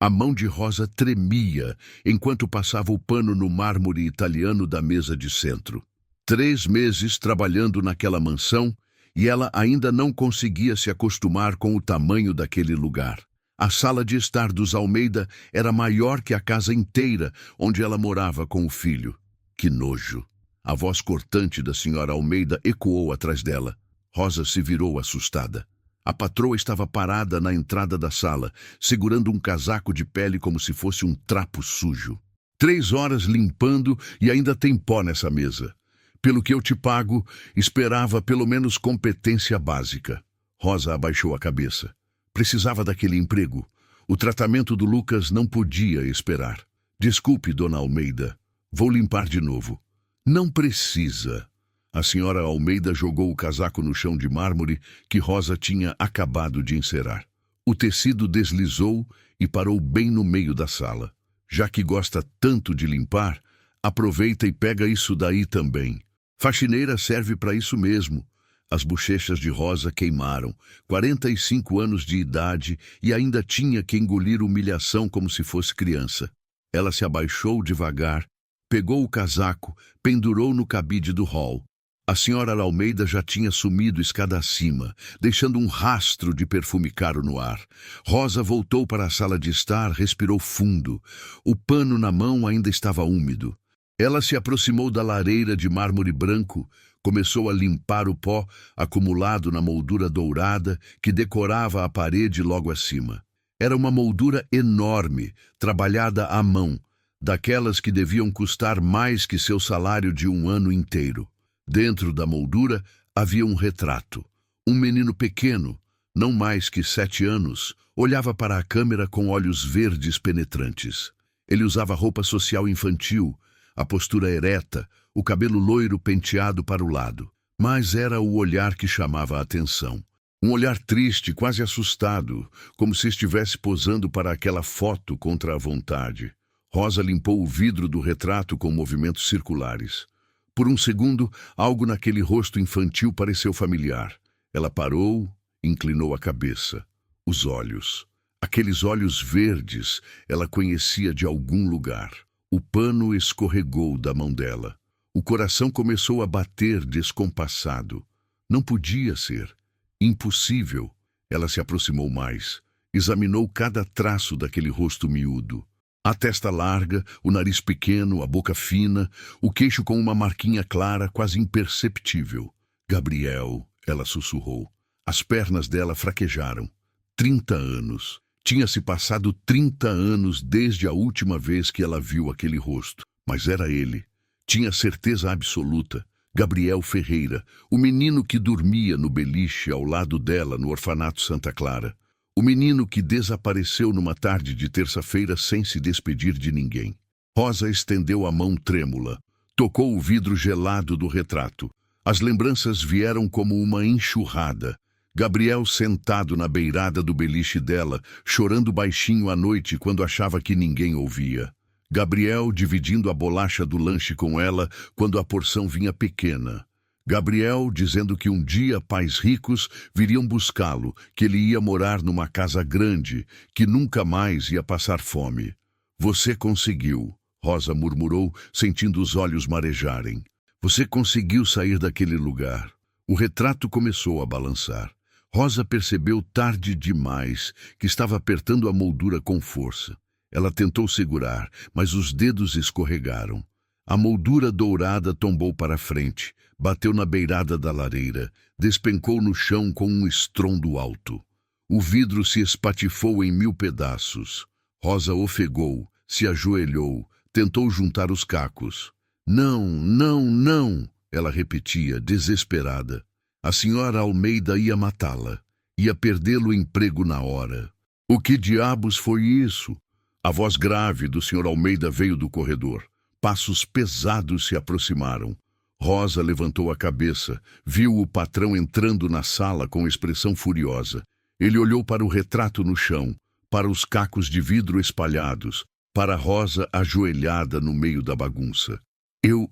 A mão de Rosa tremia enquanto passava o pano no mármore italiano da mesa de centro. 3 meses trabalhando naquela mansão e ela ainda não conseguia se acostumar com o tamanho daquele lugar. A sala de estar dos Almeida era maior que a casa inteira onde ela morava com o filho. Que nojo! A voz cortante da senhora Almeida ecoou atrás dela. Rosa se virou assustada. A patroa estava parada na entrada da sala, segurando um casaco de pele como se fosse um trapo sujo. 3 horas limpando e ainda tem pó nessa mesa. Pelo que eu te pago, esperava pelo menos competência básica. Rosa abaixou a cabeça. Precisava daquele emprego. O tratamento do Lucas não podia esperar. Desculpe, dona Almeida. Vou limpar de novo. Não precisa. A senhora Almeida jogou o casaco no chão de mármore que Rosa tinha acabado de encerar. O tecido deslizou e parou bem no meio da sala. Já que gosta tanto de limpar, aproveita e pega isso daí também. Faxineira serve para isso mesmo. As bochechas de Rosa queimaram. 45 anos de idade e ainda tinha que engolir humilhação como se fosse criança. Ela se abaixou devagar, pegou o casaco, pendurou no cabide do hall. A senhora Almeida já tinha sumido escada acima, deixando um rastro de perfume caro no ar. Rosa voltou para a sala de estar, respirou fundo. O pano na mão ainda estava úmido. Ela se aproximou da lareira de mármore branco, começou a limpar o pó acumulado na moldura dourada que decorava a parede logo acima. Era uma moldura enorme, trabalhada à mão, daquelas que deviam custar mais que seu salário de um ano inteiro. Dentro da moldura havia um retrato. Um menino pequeno, não mais que 7 anos, olhava para a câmera com olhos verdes penetrantes. Ele usava roupa social infantil, a postura ereta, o cabelo loiro penteado para o lado. Mas era o olhar que chamava a atenção. Um olhar triste, quase assustado, como se estivesse posando para aquela foto contra a vontade. Rosa limpou o vidro do retrato com movimentos circulares. Por um segundo, algo naquele rosto infantil pareceu familiar. Ela parou, inclinou a cabeça. Os olhos. Aqueles olhos verdes, ela conhecia de algum lugar. O pano escorregou da mão dela. O coração começou a bater descompassado. Não podia ser. Impossível. Ela se aproximou mais. Examinou cada traço daquele rosto miúdo. A testa larga, o nariz pequeno, a boca fina, o queixo com uma marquinha clara, quase imperceptível. Gabriel, ela sussurrou. As pernas dela fraquejaram. 30 anos. Tinha-se passado 30 anos desde a última vez que ela viu aquele rosto. Mas era ele. Tinha certeza absoluta. Gabriel Ferreira, o menino que dormia no beliche ao lado dela no orfanato Santa Clara. O menino que desapareceu numa tarde de terça-feira sem se despedir de ninguém. Rosa estendeu a mão trêmula. Tocou o vidro gelado do retrato. As lembranças vieram como uma enxurrada. Gabriel sentado na beirada do beliche dela, chorando baixinho à noite quando achava que ninguém ouvia. Gabriel dividindo a bolacha do lanche com ela quando a porção vinha pequena. Gabriel dizendo que um dia pais ricos viriam buscá-lo, que ele ia morar numa casa grande, que nunca mais ia passar fome. Você conseguiu, Rosa murmurou, sentindo os olhos marejarem. Você conseguiu sair daquele lugar. O retrato começou a balançar. Rosa percebeu tarde demais que estava apertando a moldura com força. Ela tentou segurar, mas os dedos escorregaram. A moldura dourada tombou para frente, bateu na beirada da lareira, despencou no chão com um estrondo alto. O vidro se espatifou em 1000 pedaços. Rosa ofegou, se ajoelhou, tentou juntar os cacos. Não, não, não, ela repetia, desesperada. A senhora Almeida ia matá-la, ia perdê-lo o emprego na hora. O que diabos foi isso? A voz grave do senhor Almeida veio do corredor. Passos pesados se aproximaram. Rosa levantou a cabeça, viu o patrão entrando na sala com expressão furiosa. Ele olhou para o retrato no chão, para os cacos de vidro espalhados, para Rosa ajoelhada no meio da bagunça. Eu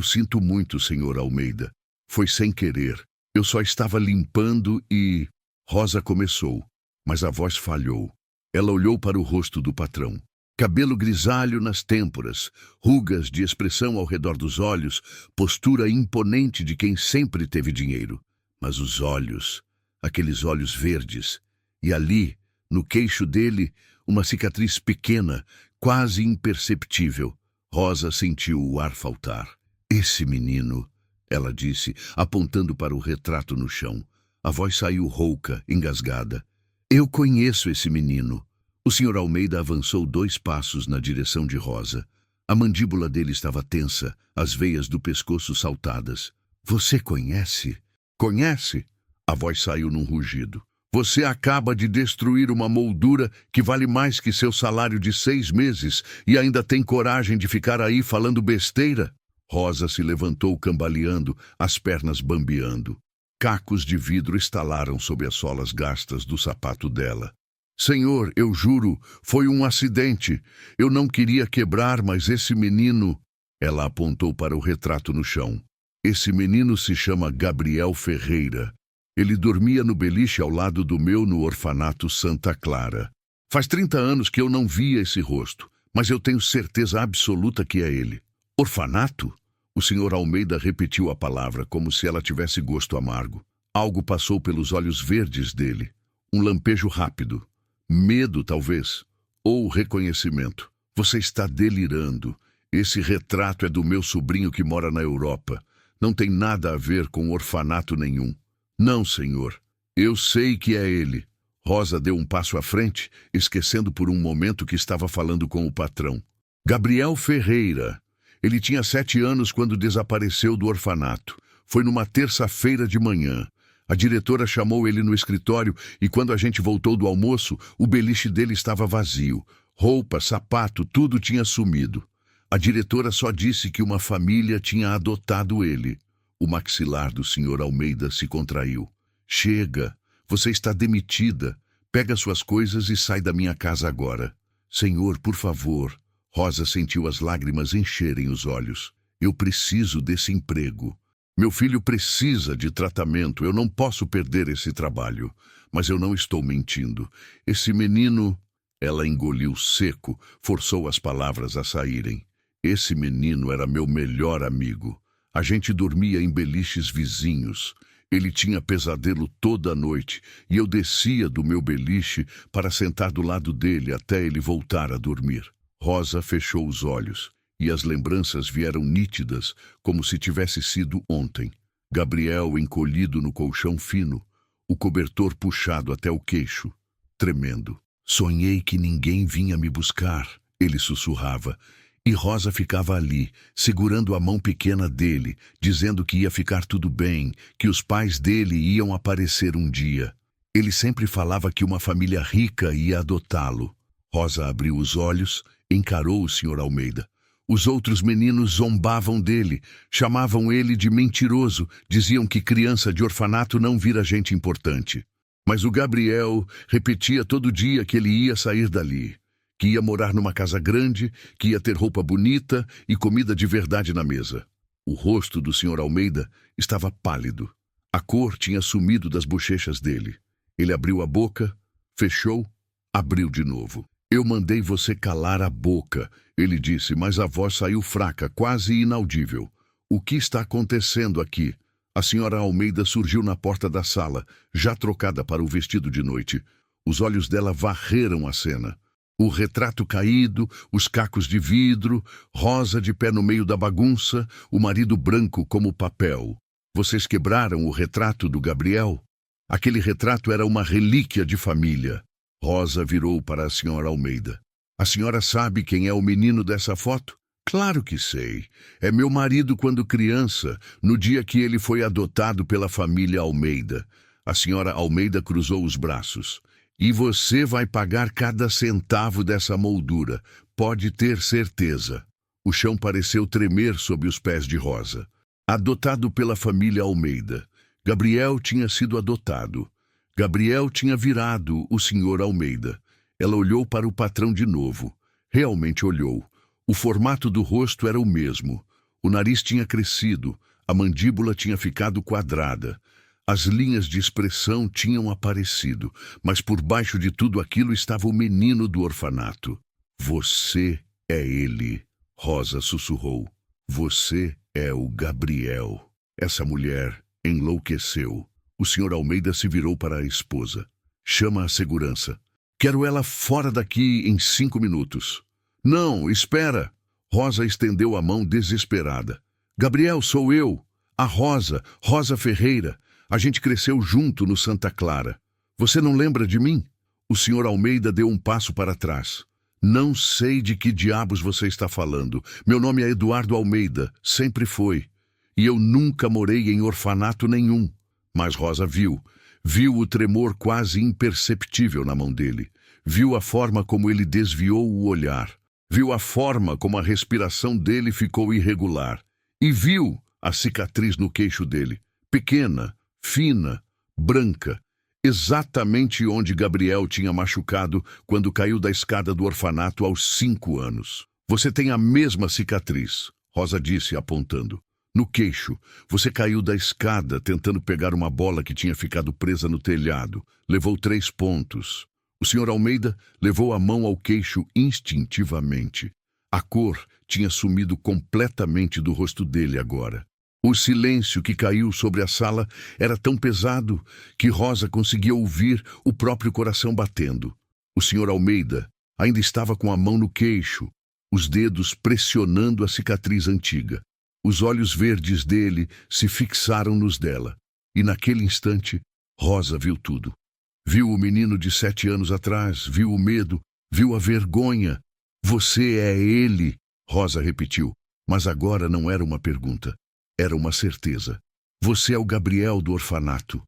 sinto muito, senhor Almeida. Foi sem querer. Eu só estava limpando e... Rosa começou, mas a voz falhou. Ela olhou para o rosto do patrão. Cabelo grisalho nas têmporas, rugas de expressão ao redor dos olhos, postura imponente de quem sempre teve dinheiro. Mas os olhos, aqueles olhos verdes, e ali, no queixo dele, uma cicatriz pequena, quase imperceptível. Rosa sentiu o ar faltar. Esse menino, ela disse, apontando para o retrato no chão. A voz saiu rouca, engasgada. Eu conheço esse menino. O Sr. Almeida avançou 2 passos na direção de Rosa. A mandíbula dele estava tensa, as veias do pescoço saltadas. Você conhece? Conhece? A voz saiu num rugido. Você acaba de destruir uma moldura que vale mais que seu salário de 6 meses e ainda tem coragem de ficar aí falando besteira? Rosa se levantou cambaleando, as pernas bambeando. Cacos de vidro estalaram sob as solas gastas do sapato dela. Senhor, eu juro, foi um acidente. Eu não queria quebrar, mas esse menino... Ela apontou para o retrato no chão. Esse menino se chama Gabriel Ferreira. Ele dormia no beliche ao lado do meu no orfanato Santa Clara. Faz 30 anos que eu não via esse rosto, mas eu tenho certeza absoluta que é ele. Orfanato? O Sr. Almeida repetiu a palavra como se ela tivesse gosto amargo. Algo passou pelos olhos verdes dele. Um lampejo rápido. Medo, talvez. Ou reconhecimento. Você está delirando. Esse retrato é do meu sobrinho que mora na Europa. Não tem nada a ver com orfanato nenhum. Não, senhor. Eu sei que é ele. Rosa deu um passo à frente, esquecendo por um momento que estava falando com o patrão. Gabriel Ferreira. Ele tinha 7 anos quando desapareceu do orfanato. Foi numa terça-feira de manhã. A diretora chamou ele no escritório e quando a gente voltou do almoço, o beliche dele estava vazio. Roupa, sapato, tudo tinha sumido. A diretora só disse que uma família tinha adotado ele. O maxilar do Sr. Almeida se contraiu. Chega, você está demitida. Pega suas coisas e sai da minha casa agora. Senhor, por favor. Rosa sentiu as lágrimas encherem os olhos. Eu preciso desse emprego. Meu filho precisa de tratamento. Eu não posso perder esse trabalho. Mas eu não estou mentindo. Esse menino... Ela engoliu seco, forçou as palavras a saírem. Esse menino era meu melhor amigo. A gente dormia em beliches vizinhos. Ele tinha pesadelo toda a noite e eu descia do meu beliche para sentar do lado dele até ele voltar a dormir. Rosa fechou os olhos e as lembranças vieram nítidas, como se tivesse sido ontem. Gabriel encolhido no colchão fino, o cobertor puxado até o queixo, tremendo. Sonhei que ninguém vinha me buscar, ele sussurrava. E Rosa ficava ali, segurando a mão pequena dele, dizendo que ia ficar tudo bem, que os pais dele iam aparecer um dia. Ele sempre falava que uma família rica ia adotá-lo. Rosa abriu os olhos, encarou o Sr. Almeida. Os outros meninos zombavam dele, chamavam ele de mentiroso, diziam que criança de orfanato não vira gente importante. Mas o Gabriel repetia todo dia que ele ia sair dali. Que ia morar numa casa grande, que ia ter roupa bonita e comida de verdade na mesa. O rosto do Sr. Almeida estava pálido. A cor tinha sumido das bochechas dele. Ele abriu a boca, fechou, abriu de novo. Eu mandei você calar a boca, ele disse, mas a voz saiu fraca, quase inaudível. O que está acontecendo aqui? A Sra. Almeida surgiu na porta da sala, já trocada para o vestido de noite. Os olhos dela varreram a cena. O retrato caído, os cacos de vidro, Rosa de pé no meio da bagunça, o marido branco como papel. Vocês quebraram o retrato do Gabriel? Aquele retrato era uma relíquia de família. Rosa virou para a Sra. Almeida. A senhora sabe quem é o menino dessa foto? Claro que sei. É meu marido quando criança, no dia que ele foi adotado pela família Almeida. A Sra. Almeida cruzou os braços. E você vai pagar cada centavo dessa moldura, pode ter certeza. O chão pareceu tremer sob os pés de Rosa. Adotado pela família Almeida. Gabriel tinha sido adotado. Gabriel tinha virado o Sr. Almeida. Ela olhou para o patrão de novo. Realmente olhou. O formato do rosto era o mesmo. O nariz tinha crescido, a mandíbula tinha ficado quadrada. As linhas de expressão tinham aparecido, mas por baixo de tudo aquilo estava o menino do orfanato. Você é ele, Rosa sussurrou. Você é o Gabriel. Essa mulher enlouqueceu. O Sr. Almeida se virou para a esposa. Chama a segurança. Quero ela fora daqui em 5 minutos. Não, espera. Rosa estendeu a mão desesperada. Gabriel, sou eu. A Rosa, Rosa Ferreira. A gente cresceu junto no Santa Clara. Você não lembra de mim? O Sr. Almeida deu um passo para trás. Não sei de que diabos você está falando. Meu nome é Eduardo Almeida, sempre foi. E eu nunca morei em orfanato nenhum. Mas Rosa viu o tremor quase imperceptível na mão dele. Viu a forma como ele desviou o olhar. Viu a forma como a respiração dele ficou irregular. E viu a cicatriz no queixo dele. Pequena, fina, branca. Exatamente onde Gabriel tinha machucado quando caiu da escada do orfanato aos 5 anos. Você tem a mesma cicatriz, Rosa disse apontando. No queixo, você caiu da escada tentando pegar uma bola que tinha ficado presa no telhado. Levou 3 pontos. O Sr. Almeida levou a mão ao queixo instintivamente. A cor tinha sumido completamente do rosto dele agora. O silêncio que caiu sobre a sala era tão pesado que Rosa conseguia ouvir o próprio coração batendo. O Sr. Almeida ainda estava com a mão no queixo, os dedos pressionando a cicatriz antiga. Os olhos verdes dele se fixaram nos dela. E naquele instante, Rosa viu tudo. Viu o menino de 7 anos atrás, viu o medo, viu a vergonha. Você é ele, Rosa repetiu, mas agora não era uma pergunta. Era uma certeza. Você é o Gabriel do orfanato.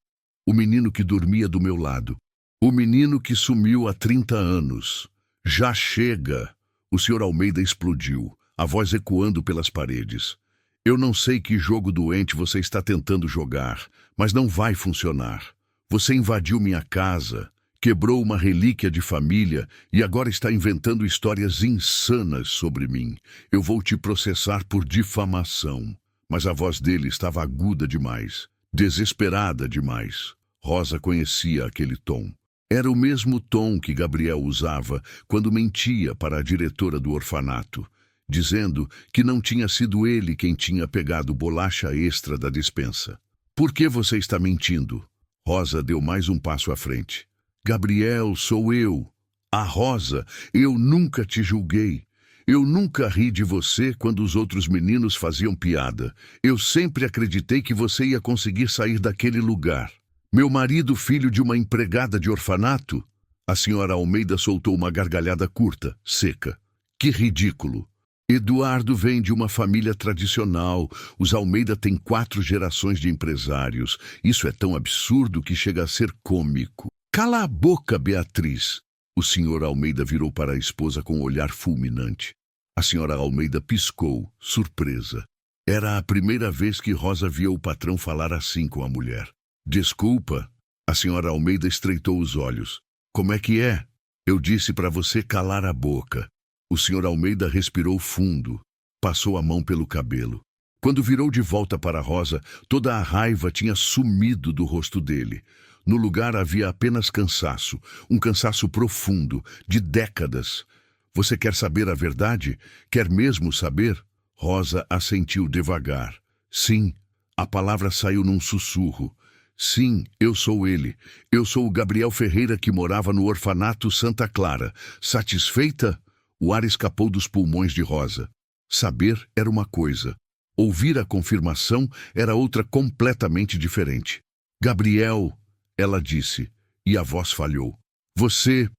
O menino que dormia do meu lado. O menino que sumiu há 30 anos. Já chega! O Sr. Almeida explodiu, a voz ecoando pelas paredes. Eu não sei que jogo doente você está tentando jogar, mas não vai funcionar. Você invadiu minha casa, quebrou uma relíquia de família e agora está inventando histórias insanas sobre mim. Eu vou te processar por difamação. Mas a voz dele estava aguda demais, desesperada demais. Rosa conhecia aquele tom. Era o mesmo tom que Gabriel usava quando mentia para a diretora do orfanato, dizendo que não tinha sido ele quem tinha pegado bolacha extra da despensa. Por que você está mentindo? Rosa deu mais um passo à frente. Gabriel, sou eu. A Rosa, eu nunca te julguei. Eu nunca ri de você quando os outros meninos faziam piada. Eu sempre acreditei que você ia conseguir sair daquele lugar. Meu marido, filho de uma empregada de orfanato? A senhora Almeida soltou uma gargalhada curta, seca. Que ridículo. Eduardo vem de uma família tradicional. Os Almeida têm 4 gerações de empresários. Isso é tão absurdo que chega a ser cômico. Cala a boca, Beatriz. O senhor Almeida virou para a esposa com um olhar fulminante. A senhora Almeida piscou, surpresa. Era a primeira vez que Rosa via o patrão falar assim com a mulher. Desculpa. A senhora Almeida estreitou os olhos. Como é que é? Eu disse para você calar a boca. O senhor Almeida respirou fundo. Passou a mão pelo cabelo. Quando virou de volta para Rosa, toda a raiva tinha sumido do rosto dele. No lugar havia apenas cansaço, um cansaço profundo, de décadas. Você quer saber a verdade? Quer mesmo saber? Rosa assentiu devagar. Sim, a palavra saiu num sussurro. Sim, eu sou ele. Eu sou o Gabriel Ferreira que morava no orfanato Santa Clara. Satisfeita? O ar escapou dos pulmões de Rosa. Saber era uma coisa. Ouvir a confirmação era outra completamente diferente. Gabriel, ela disse, e a voz falhou. Você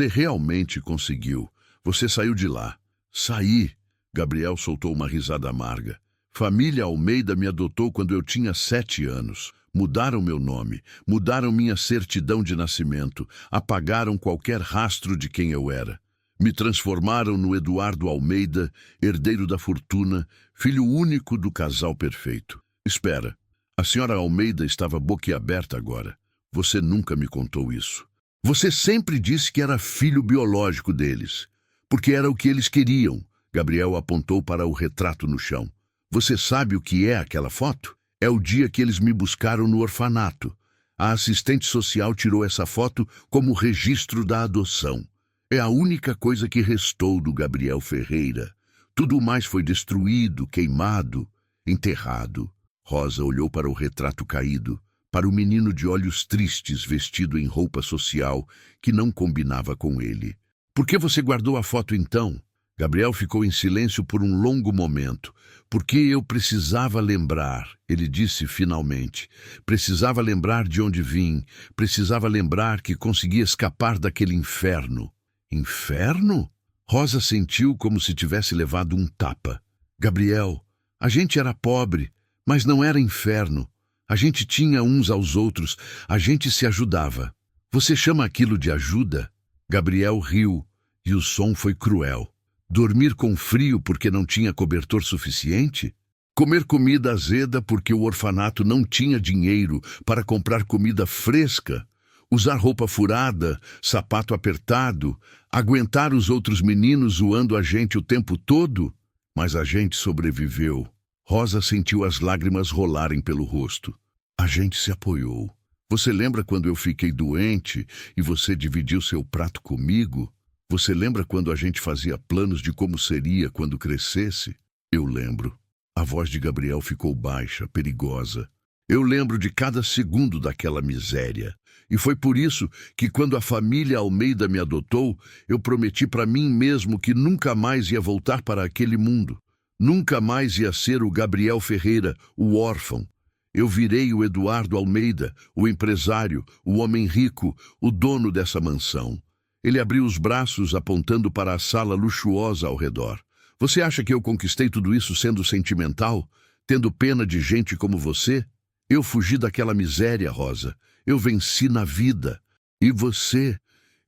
realmente conseguiu. Você saiu de lá. Saí. Gabriel soltou uma risada amarga. Família Almeida me adotou quando eu tinha 7 anos. Mudaram meu nome, mudaram minha certidão de nascimento, apagaram qualquer rastro de quem eu era. Me transformaram no Eduardo Almeida, herdeiro da fortuna, filho único do casal perfeito. Espera, a senhora Almeida estava boquiaberta agora. Você nunca me contou isso. Você sempre disse que era filho biológico deles, porque era o que eles queriam. Gabriel apontou para o retrato no chão. Você sabe o que é aquela foto? É o dia que eles me buscaram no orfanato. A assistente social tirou essa foto como registro da adoção. É a única coisa que restou do Gabriel Ferreira. Tudo mais foi destruído, queimado, enterrado. Rosa olhou para o retrato caído, para o menino de olhos tristes vestido em roupa social que não combinava com ele. Por que você guardou a foto então? Gabriel ficou em silêncio por um longo momento. Porque eu precisava lembrar, ele disse finalmente. Precisava lembrar de onde vim. Precisava lembrar que conseguia escapar daquele inferno. Inferno? Rosa sentiu como se tivesse levado um tapa. Gabriel, a gente era pobre, mas não era inferno. A gente tinha uns aos outros, a gente se ajudava. Você chama aquilo de ajuda? Gabriel riu, e o som foi cruel. Dormir com frio porque não tinha cobertor suficiente? Comer comida azeda porque o orfanato não tinha dinheiro para comprar comida fresca? Usar roupa furada, sapato apertado, aguentar os outros meninos zoando a gente o tempo todo? Mas a gente sobreviveu. Rosa sentiu as lágrimas rolarem pelo rosto. A gente se apoiou. Você lembra quando eu fiquei doente e você dividiu seu prato comigo? Você lembra quando a gente fazia planos de como seria quando crescesse? Eu lembro. A voz de Gabriel ficou baixa, perigosa. Eu lembro de cada segundo daquela miséria. E foi por isso que, quando a família Almeida me adotou, eu prometi para mim mesmo que nunca mais ia voltar para aquele mundo. Nunca mais ia ser o Gabriel Ferreira, o órfão. Eu virei o Eduardo Almeida, o empresário, o homem rico, o dono dessa mansão. Ele abriu os braços apontando para a sala luxuosa ao redor. Você acha que eu conquistei tudo isso sendo sentimental? Tendo pena de gente como você? Eu fugi daquela miséria, Rosa. Eu venci na vida. E você?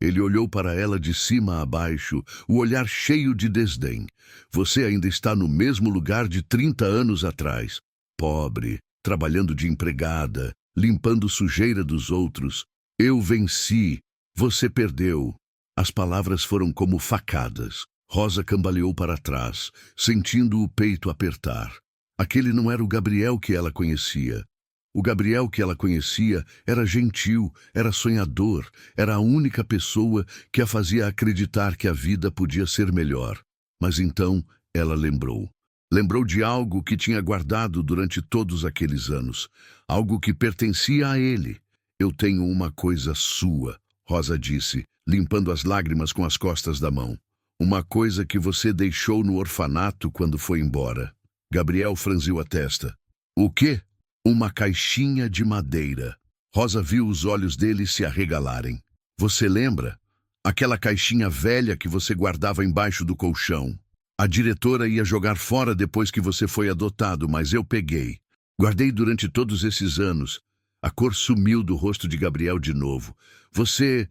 Ele olhou para ela de cima a baixo, o olhar cheio de desdém. Você ainda está no mesmo lugar de 30 anos atrás. Pobre, trabalhando de empregada, limpando sujeira dos outros. Eu venci. Você perdeu. As palavras foram como facadas. Rosa cambaleou para trás, sentindo o peito apertar. Aquele não era o Gabriel que ela conhecia. O Gabriel que ela conhecia era gentil, era sonhador, era a única pessoa que a fazia acreditar que a vida podia ser melhor. Mas então ela lembrou. Lembrou de algo que tinha guardado durante todos aqueles anos. Algo que pertencia a ele. Eu tenho uma coisa sua, Rosa disse, limpando as lágrimas com as costas da mão. Uma coisa que você deixou no orfanato quando foi embora. Gabriel franziu a testa. O quê? Uma caixinha de madeira. Rosa viu os olhos dele se arregalarem. Você lembra? Aquela caixinha velha que você guardava embaixo do colchão. A diretora ia jogar fora depois que você foi adotado, mas eu peguei. Guardei durante todos esses anos. A cor sumiu do rosto de Gabriel de novo. Você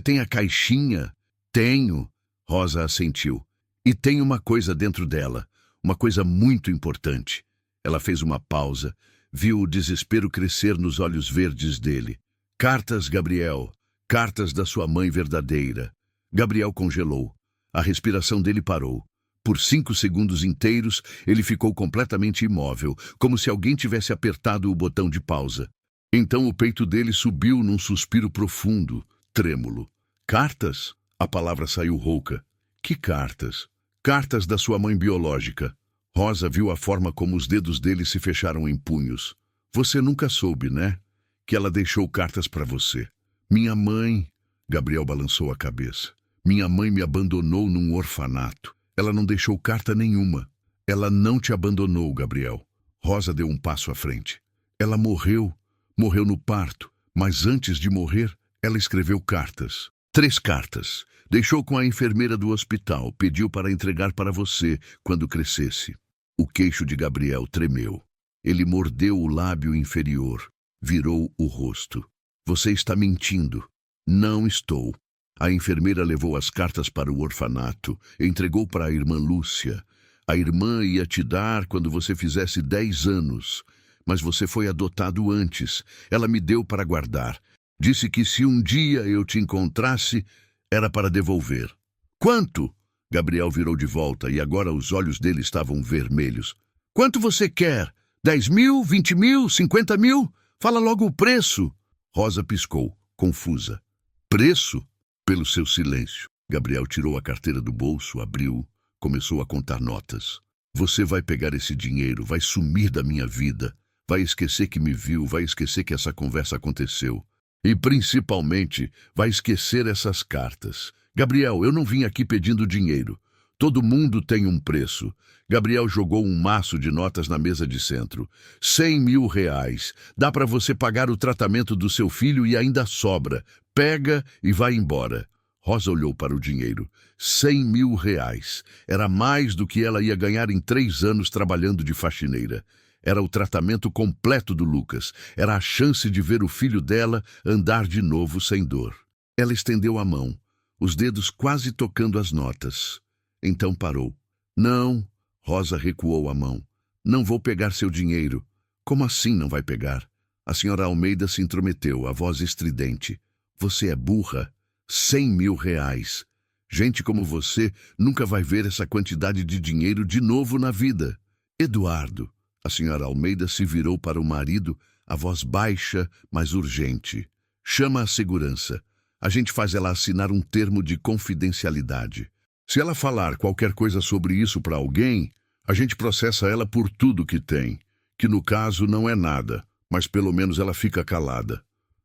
tem a caixinha? Tenho. Rosa assentiu. E tem uma coisa dentro dela. Uma coisa muito importante. Ela fez uma pausa. Viu o desespero crescer nos olhos verdes dele. Cartas, Gabriel. Cartas da sua mãe verdadeira. Gabriel congelou. A respiração dele parou. Por 5 segundos inteiros, ele ficou completamente imóvel, como se alguém tivesse apertado o botão de pausa. Então o peito dele subiu num suspiro profundo, trêmulo. Cartas? A palavra saiu rouca. Que cartas? Cartas da sua mãe biológica. Rosa viu a forma como os dedos dele se fecharam em punhos. Você nunca soube, né? Que ela deixou cartas para você. Minha mãe... Gabriel balançou a cabeça. Minha mãe me abandonou num orfanato. Ela não deixou carta nenhuma. Ela não te abandonou, Gabriel. Rosa deu um passo à frente. Ela morreu. Morreu no parto. Mas antes de morrer, ela escreveu cartas. 3 cartas. Deixou com a enfermeira do hospital. Pediu para entregar para você quando crescesse. O queixo de Gabriel tremeu. Ele mordeu o lábio inferior. Virou o rosto. Você está mentindo. Não estou. A enfermeira levou as cartas para o orfanato. Entregou para a irmã Lúcia. A irmã ia te dar quando você fizesse 10 anos. Mas você foi adotado antes. Ela me deu para guardar. Disse que se um dia eu te encontrasse, era para devolver. Quanto? Gabriel virou de volta e agora os olhos dele estavam vermelhos. Quanto você quer? 10.000, 20.000, 50.000? Fala logo o preço. Rosa piscou, confusa. Preço? Pelo seu silêncio. Gabriel tirou a carteira do bolso, abriu, começou a contar notas. Você vai pegar esse dinheiro, vai sumir da minha vida, vai esquecer que me viu, vai esquecer que essa conversa aconteceu. E, principalmente, vai esquecer essas cartas. Gabriel, eu não vim aqui pedindo dinheiro. Todo mundo tem um preço. Gabriel jogou um maço de notas na mesa de centro. 100.000 reais. Dá para você pagar o tratamento do seu filho e ainda sobra. Pega e vai embora. Rosa olhou para o dinheiro. 100.000 reais. Era mais do que ela ia ganhar em 3 anos trabalhando de faxineira. Era o tratamento completo do Lucas. Era a chance de ver o filho dela andar de novo sem dor. Ela estendeu a mão, os dedos quase tocando as notas. Então parou. Não, Rosa recuou a mão. Não vou pegar seu dinheiro. Como assim não vai pegar? A senhora Almeida se intrometeu, a voz estridente. Você é burra. 100.000 reais. Gente como você nunca vai ver essa quantidade de dinheiro de novo na vida. Eduardo. A senhora Almeida se virou para o marido, a voz baixa, mas urgente. Chama a segurança. A gente faz ela assinar um termo de confidencialidade. Se ela falar qualquer coisa sobre isso para alguém, a gente processa ela por tudo que tem, que no caso não é nada, mas pelo menos ela fica calada.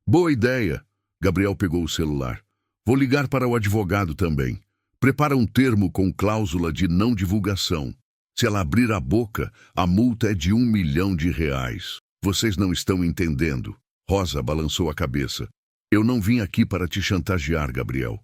Boa ideia. Gabriel pegou o celular. Vou ligar para o advogado também. Prepara um termo com cláusula de não divulgação. Se ela abrir a boca, a multa é de R$1 milhão. Vocês não estão entendendo. Rosa balançou a cabeça. Eu não vim aqui para te chantagear, Gabriel.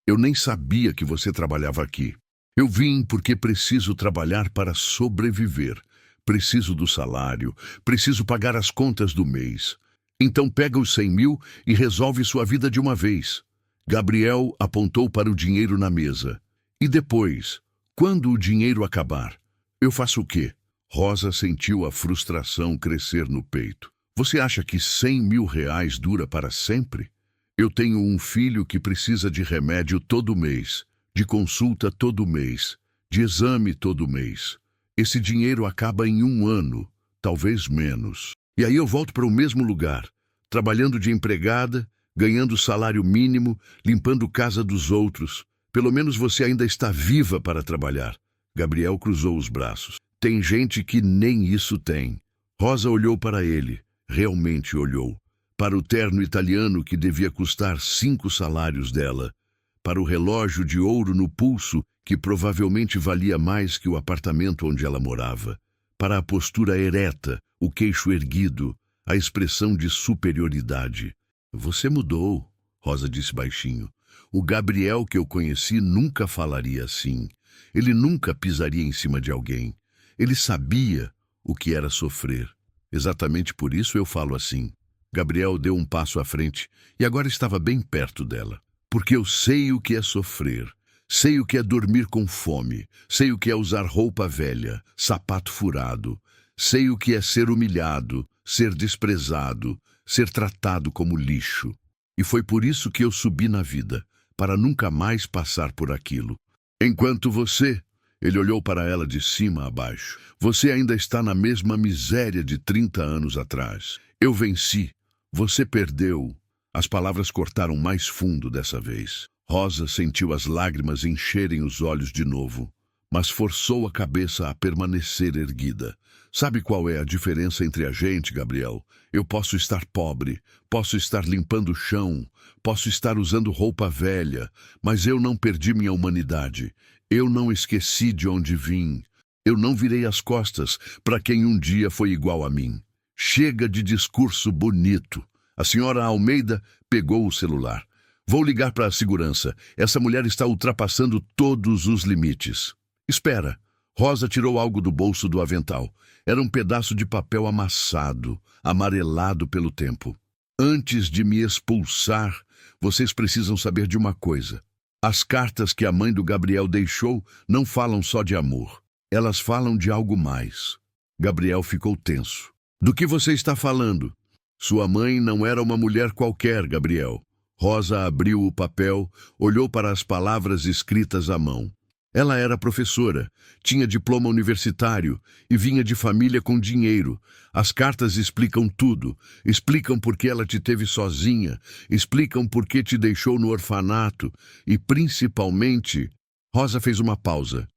Eu nem sabia que você trabalhava aqui. Eu vim porque preciso trabalhar para sobreviver. Preciso do salário, preciso pagar as contas do mês. Então pega os 100.000 e resolve sua vida de uma vez. Gabriel apontou para o dinheiro na mesa. E depois, quando o dinheiro acabar, eu faço o quê? Rosa sentiu a frustração crescer no peito. Você acha que 100.000 reais dura para sempre? Eu tenho um filho que precisa de remédio todo mês, de consulta todo mês, de exame todo mês. Esse dinheiro acaba em 1 ano, talvez menos. E aí eu volto para o mesmo lugar, trabalhando de empregada, ganhando salário mínimo, limpando casa dos outros. Pelo menos você ainda está viva para trabalhar. Gabriel cruzou os braços. Tem gente que nem isso tem. Rosa olhou para ele, realmente olhou. Para o terno italiano que devia custar 5 salários dela. Para o relógio de ouro no pulso que provavelmente valia mais que o apartamento onde ela morava. Para a postura ereta, o queixo erguido, a expressão de superioridade. Você mudou, Rosa disse baixinho. O Gabriel que eu conheci nunca falaria assim. Ele nunca pisaria em cima de alguém. Ele sabia o que era sofrer. Exatamente por isso eu falo assim. Gabriel deu um passo à frente e agora estava bem perto dela. Porque eu sei o que é sofrer. Sei o que é dormir com fome. Sei o que é usar roupa velha, sapato furado. Sei o que é ser humilhado, ser desprezado, ser tratado como lixo. E foi por isso que eu subi na vida, para nunca mais passar por aquilo. Enquanto você, ele olhou para ela de cima a baixo, você ainda está na mesma miséria de 30 anos atrás. Eu venci, você perdeu. As palavras cortaram mais fundo dessa vez. Rosa sentiu as lágrimas encherem os olhos de novo, mas forçou a cabeça a permanecer erguida. Sabe qual é a diferença entre a gente, Gabriel? Eu posso estar pobre, posso estar limpando o chão, posso estar usando roupa velha, mas eu não perdi minha humanidade. Eu não esqueci de onde vim. Eu não virei as costas para quem um dia foi igual a mim. Chega de discurso bonito. A senhora Almeida pegou o celular. Vou ligar para a segurança. Essa mulher está ultrapassando todos os limites. Espera. Rosa tirou algo do bolso do avental. Era um pedaço de papel amassado, amarelado pelo tempo. Antes de me expulsar, vocês precisam saber de uma coisa. As cartas que a mãe do Gabriel deixou não falam só de amor. Elas falam de algo mais. Gabriel ficou tenso. Do que você está falando? Sua mãe não era uma mulher qualquer, Gabriel. Rosa abriu o papel, olhou para as palavras escritas à mão. Ela era professora, tinha diploma universitário e vinha de família com dinheiro. As cartas explicam tudo. Explicam por que ela te teve sozinha, explicam por que te deixou no orfanato e, principalmente... Rosa fez uma pausa.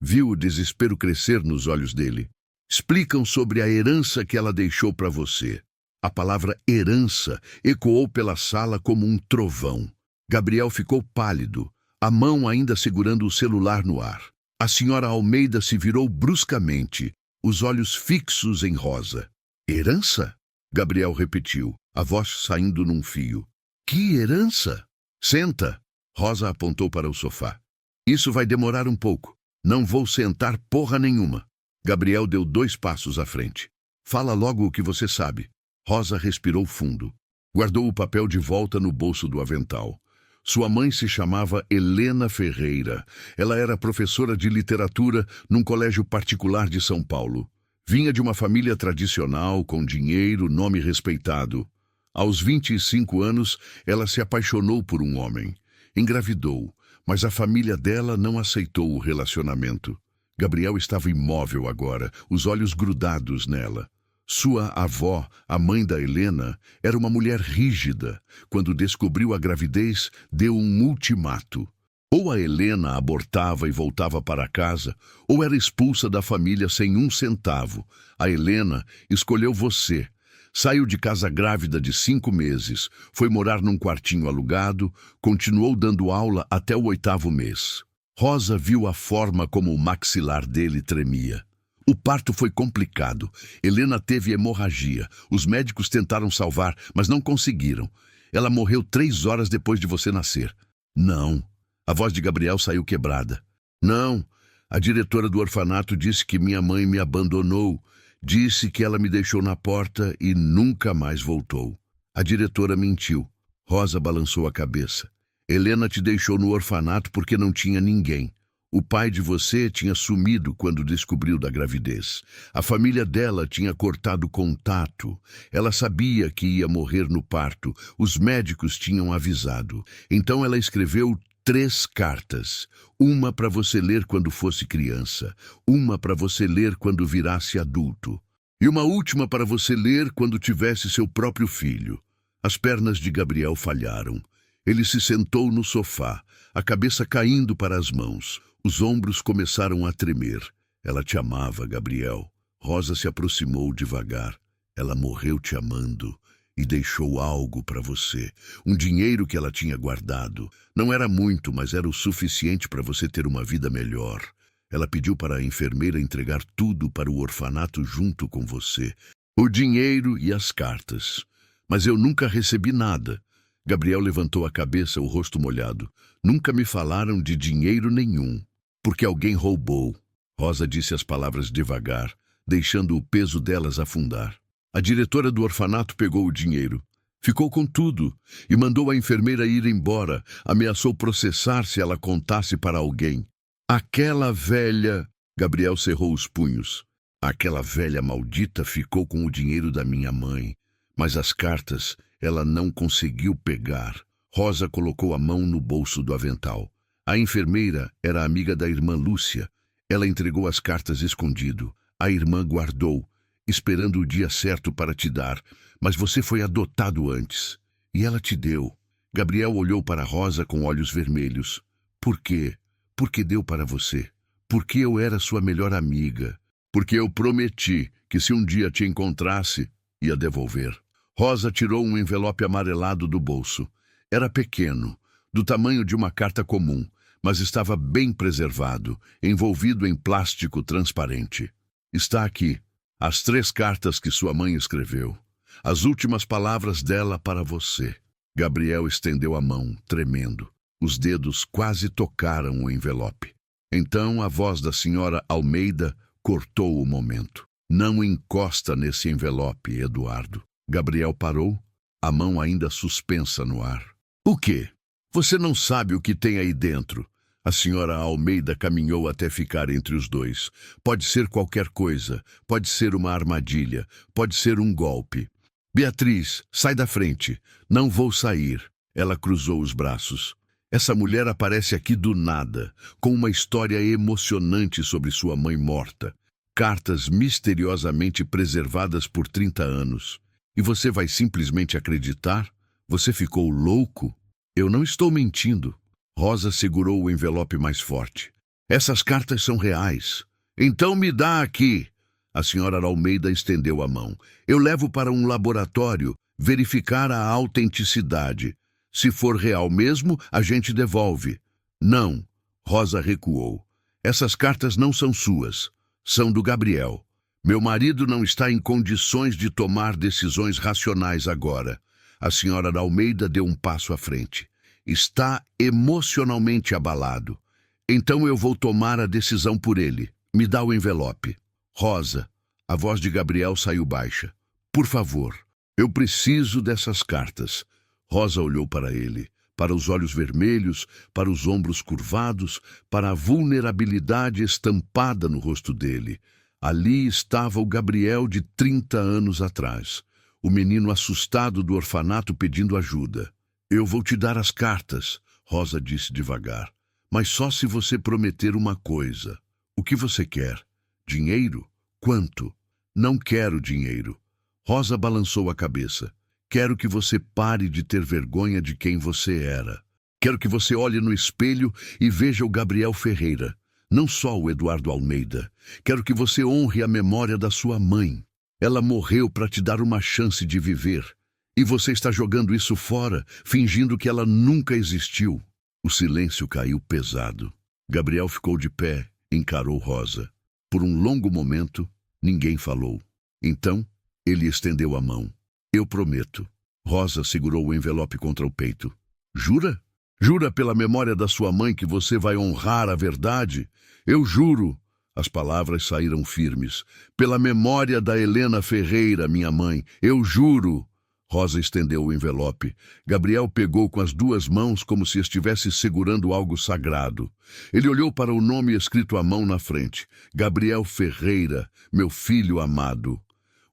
Viu o desespero crescer nos olhos dele. Explicam sobre a herança que ela deixou para você. A palavra herança ecoou pela sala como um trovão. Gabriel ficou pálido, a mão ainda segurando o celular no ar. A senhora Almeida se virou bruscamente, os olhos fixos em Rosa. Herança? Gabriel repetiu, a voz saindo num fio. Que herança? Senta. Rosa apontou para o sofá. Isso vai demorar um pouco. Não vou sentar porra nenhuma. Gabriel deu 2 passos à frente. Fala logo o que você sabe. Rosa respirou fundo. Guardou o papel de volta no bolso do avental. Sua mãe se chamava Helena Ferreira. Ela era professora de literatura num colégio particular de São Paulo. Vinha de uma família tradicional, com dinheiro, nome respeitado. Aos 25 anos, ela se apaixonou por um homem. Engravidou, mas a família dela não aceitou o relacionamento. Gabriel estava imóvel agora, os olhos grudados nela. Sua avó, a mãe da Helena, era uma mulher rígida. Quando descobriu a gravidez, deu um ultimato. Ou a Helena abortava e voltava para casa, ou era expulsa da família sem 1 centavo. A Helena escolheu você. Saiu de casa grávida de 5 meses, foi morar num quartinho alugado, continuou dando aula até o 8º mês. Rosa viu a forma como o maxilar dele tremia. O parto foi complicado. Helena teve hemorragia. Os médicos tentaram salvar, mas não conseguiram. Ela morreu 3 horas depois de você nascer. Não. A voz de Gabriel saiu quebrada. Não. A diretora do orfanato disse que minha mãe me abandonou. Disse que ela me deixou na porta e nunca mais voltou. A diretora mentiu. Rosa balançou a cabeça. Helena te deixou no orfanato porque não tinha ninguém. O pai de você tinha sumido quando descobriu da gravidez. A família dela tinha cortado contato. Ela sabia que ia morrer no parto. Os médicos tinham avisado. Então ela escreveu 3 cartas. Uma para você ler quando fosse criança. Uma para você ler quando virasse adulto. E uma última para você ler quando tivesse seu próprio filho. As pernas de Gabriel falharam. Ele se sentou no sofá, a cabeça caindo para as mãos. Os ombros começaram a tremer. Ela te amava, Gabriel. Rosa se aproximou devagar. Ela morreu te amando e deixou algo para você. Um dinheiro que ela tinha guardado. Não era muito, mas era o suficiente para você ter uma vida melhor. Ela pediu para a enfermeira entregar tudo para o orfanato junto com você. O dinheiro e as cartas. Mas eu nunca recebi nada. Gabriel levantou a cabeça, o rosto molhado. Nunca me falaram de dinheiro nenhum. Porque alguém roubou. Rosa disse as palavras devagar, deixando o peso delas afundar. A diretora do orfanato pegou o dinheiro. Ficou com tudo e mandou a enfermeira ir embora. Ameaçou processar se ela contasse para alguém. Aquela velha... Gabriel cerrou os punhos. Aquela velha maldita ficou com o dinheiro da minha mãe. Mas as cartas ela não conseguiu pegar. Rosa colocou a mão no bolso do avental. A enfermeira era amiga da irmã Lúcia. Ela entregou as cartas escondido. A irmã guardou, esperando o dia certo para te dar, mas você foi adotado antes. E ela te deu. Gabriel olhou para Rosa com olhos vermelhos. Por quê? Porque deu para você. Porque eu era sua melhor amiga. Porque eu prometi que se um dia te encontrasse, ia devolver. Rosa tirou um envelope amarelado do bolso. Era pequeno, do tamanho de uma carta comum, mas estava bem preservado, envolvido em plástico transparente. Está aqui, as 3 cartas que sua mãe escreveu. As últimas palavras dela para você. Gabriel estendeu a mão, tremendo. Os dedos quase tocaram o envelope. Então a voz da senhora Almeida cortou o momento. Não encosta nesse envelope, Eduardo. Gabriel parou, a mão ainda suspensa no ar. O quê? Você não sabe o que tem aí dentro. A senhora Almeida caminhou até ficar entre os dois. Pode ser qualquer coisa, pode ser uma armadilha, pode ser um golpe. Beatriz, sai da frente. Não vou sair. Ela cruzou os braços. Essa mulher aparece aqui do nada, com uma história emocionante sobre sua mãe morta. Cartas misteriosamente preservadas por 30 anos. E você vai simplesmente acreditar? Você ficou louco? Eu não estou mentindo. Rosa segurou o envelope mais forte. Essas cartas são reais. Então me dá aqui. A senhora Almeida estendeu a mão. Eu levo para um laboratório verificar a autenticidade. Se for real mesmo, a gente devolve. Não. Rosa recuou. Essas cartas não são suas. São do Gabriel. Meu marido não está em condições de tomar decisões racionais agora. A senhora Almeida deu um passo à frente. Está emocionalmente abalado. Então eu vou tomar a decisão por ele. Me dá o envelope. Rosa, a voz de Gabriel saiu baixa. Por favor, eu preciso dessas cartas. Rosa olhou para ele, para os olhos vermelhos, para os ombros curvados, para a vulnerabilidade estampada no rosto dele. Ali estava o Gabriel de 30 anos atrás, o menino assustado do orfanato pedindo ajuda. Eu vou te dar as cartas, Rosa disse devagar, mas só se você prometer uma coisa. O que você quer? Dinheiro? Quanto? Não quero dinheiro. Rosa balançou a cabeça. Quero que você pare de ter vergonha de quem você era. Quero que você olhe no espelho e veja o Gabriel Ferreira, não só o Eduardo Almeida. Quero que você honre a memória da sua mãe. Ela morreu para te dar uma chance de viver. E você está jogando isso fora, fingindo que ela nunca existiu. O silêncio caiu pesado. Gabriel ficou de pé, encarou Rosa. Por um longo momento, ninguém falou. Então, ele estendeu a mão. Eu prometo. Rosa segurou o envelope contra o peito. Jura? Jura pela memória da sua mãe que você vai honrar a verdade? Eu juro. As palavras saíram firmes. Pela memória da Helena Ferreira, minha mãe, eu juro. Rosa estendeu o envelope. Gabriel pegou com as duas mãos como se estivesse segurando algo sagrado. Ele olhou para o nome escrito à mão na frente. Gabriel Ferreira, meu filho amado.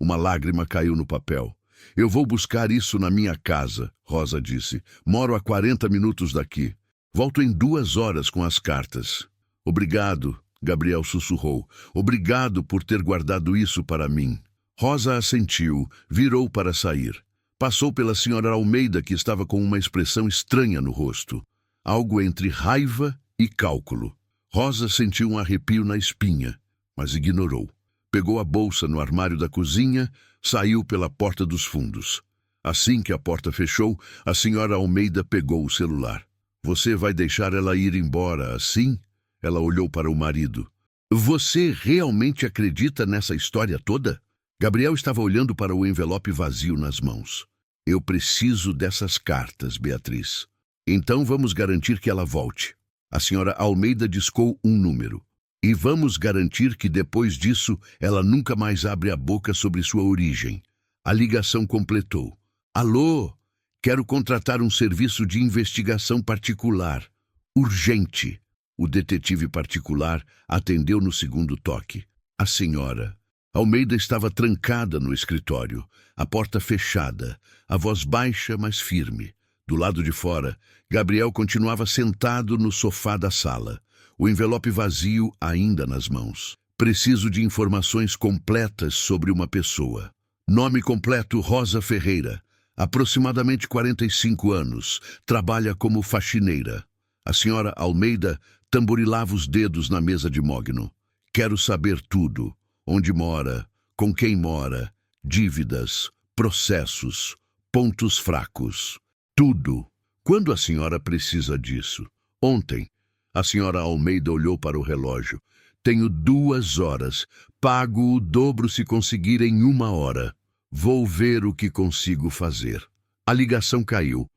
Uma lágrima caiu no papel. Eu vou buscar isso na minha casa, Rosa disse. Moro a 40 minutos daqui. Volto em 2 horas com as cartas. Obrigado, Gabriel sussurrou. Obrigado por ter guardado isso para mim. Rosa assentiu, virou para sair. Passou pela senhora Almeida, que estava com uma expressão estranha no rosto. Algo entre raiva e cálculo. Rosa sentiu um arrepio na espinha, mas ignorou. Pegou a bolsa no armário da cozinha, saiu pela porta dos fundos. Assim que a porta fechou, a senhora Almeida pegou o celular. Você vai deixar ela ir embora assim? Ela olhou para o marido. Você realmente acredita nessa história toda? Gabriel estava olhando para o envelope vazio nas mãos. Eu preciso dessas cartas, Beatriz. Então vamos garantir que ela volte. A senhora Almeida discou um número. E vamos garantir que depois disso ela nunca mais abre a boca sobre sua origem. A ligação completou. Alô? Quero contratar um serviço de investigação particular. Urgente. O detetive particular atendeu no segundo toque. A senhora Almeida estava trancada no escritório, a porta fechada, a voz baixa, mas firme. Do lado de fora, Gabriel continuava sentado no sofá da sala, o envelope vazio ainda nas mãos. Preciso de informações completas sobre uma pessoa. Nome completo: Rosa Ferreira. Aproximadamente 45 anos. Trabalha como faxineira. A senhora Almeida tamborilava os dedos na mesa de mogno. Quero saber tudo. Onde mora, com quem mora, dívidas, processos, pontos fracos. Tudo. Quando a senhora precisa disso? Ontem. A senhora Almeida olhou para o relógio. Tenho 2 horas. Pago o dobro se conseguir em 1 hora. Vou ver o que consigo fazer. A ligação caiu.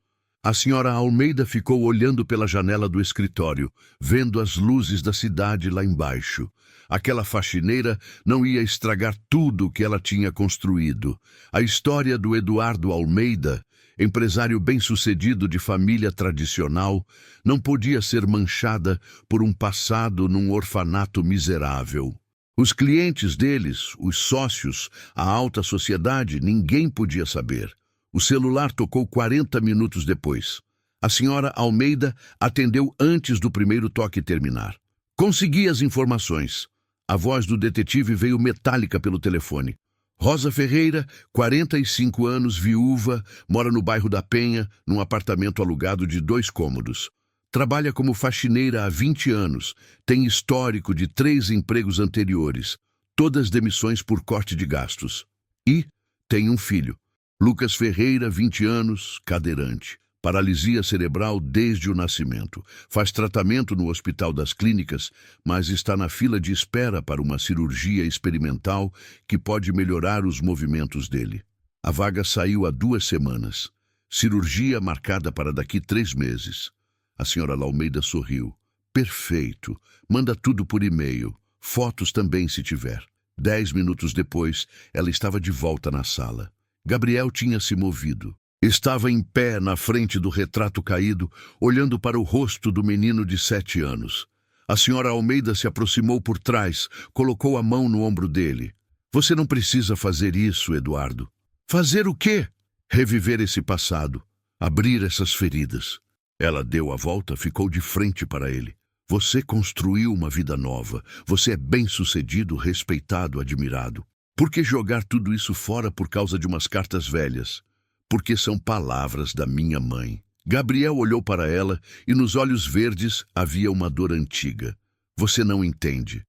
A senhora Almeida ficou olhando pela janela do escritório, vendo as luzes da cidade lá embaixo. Aquela faxineira não ia estragar tudo o que ela tinha construído. A história do Eduardo Almeida, empresário bem-sucedido de família tradicional, não podia ser manchada por um passado num orfanato miserável. Os clientes deles, os sócios, a alta sociedade, ninguém podia saber. O celular tocou 40 minutos depois. A senhora Almeida atendeu antes do primeiro toque terminar. Consegui as informações. A voz do detetive veio metálica pelo telefone. Rosa Ferreira, 45 anos, viúva, mora no bairro da Penha, num apartamento alugado de 2 cômodos. Trabalha como faxineira há 20 anos, tem histórico de 3 empregos anteriores, todas demissões por corte de gastos. E tem um filho, Lucas Ferreira, 20 anos, cadeirante. Paralisia cerebral desde o nascimento. Faz tratamento no Hospital das Clínicas, mas está na fila de espera para uma cirurgia experimental que pode melhorar os movimentos dele. A vaga saiu há 2 semanas. Cirurgia marcada para daqui 3 meses. A senhora Almeida sorriu. Perfeito. Manda tudo por e-mail. Fotos também, se tiver. 10 minutos depois, ela estava de volta na sala. Gabriel tinha se movido. Estava em pé na frente do retrato caído, olhando para o rosto do menino de 7 anos. A senhora Almeida se aproximou por trás, colocou a mão no ombro dele. Você não precisa fazer isso, Eduardo. Fazer o quê? Reviver esse passado, abrir essas feridas. Ela deu a volta, ficou de frente para ele. Você construiu uma vida nova. Você é bem-sucedido, respeitado, admirado. Por que jogar tudo isso fora por causa de umas cartas velhas? Porque são palavras da minha mãe. Gabriel olhou para ela e nos olhos verdes havia uma dor antiga. Você não entende.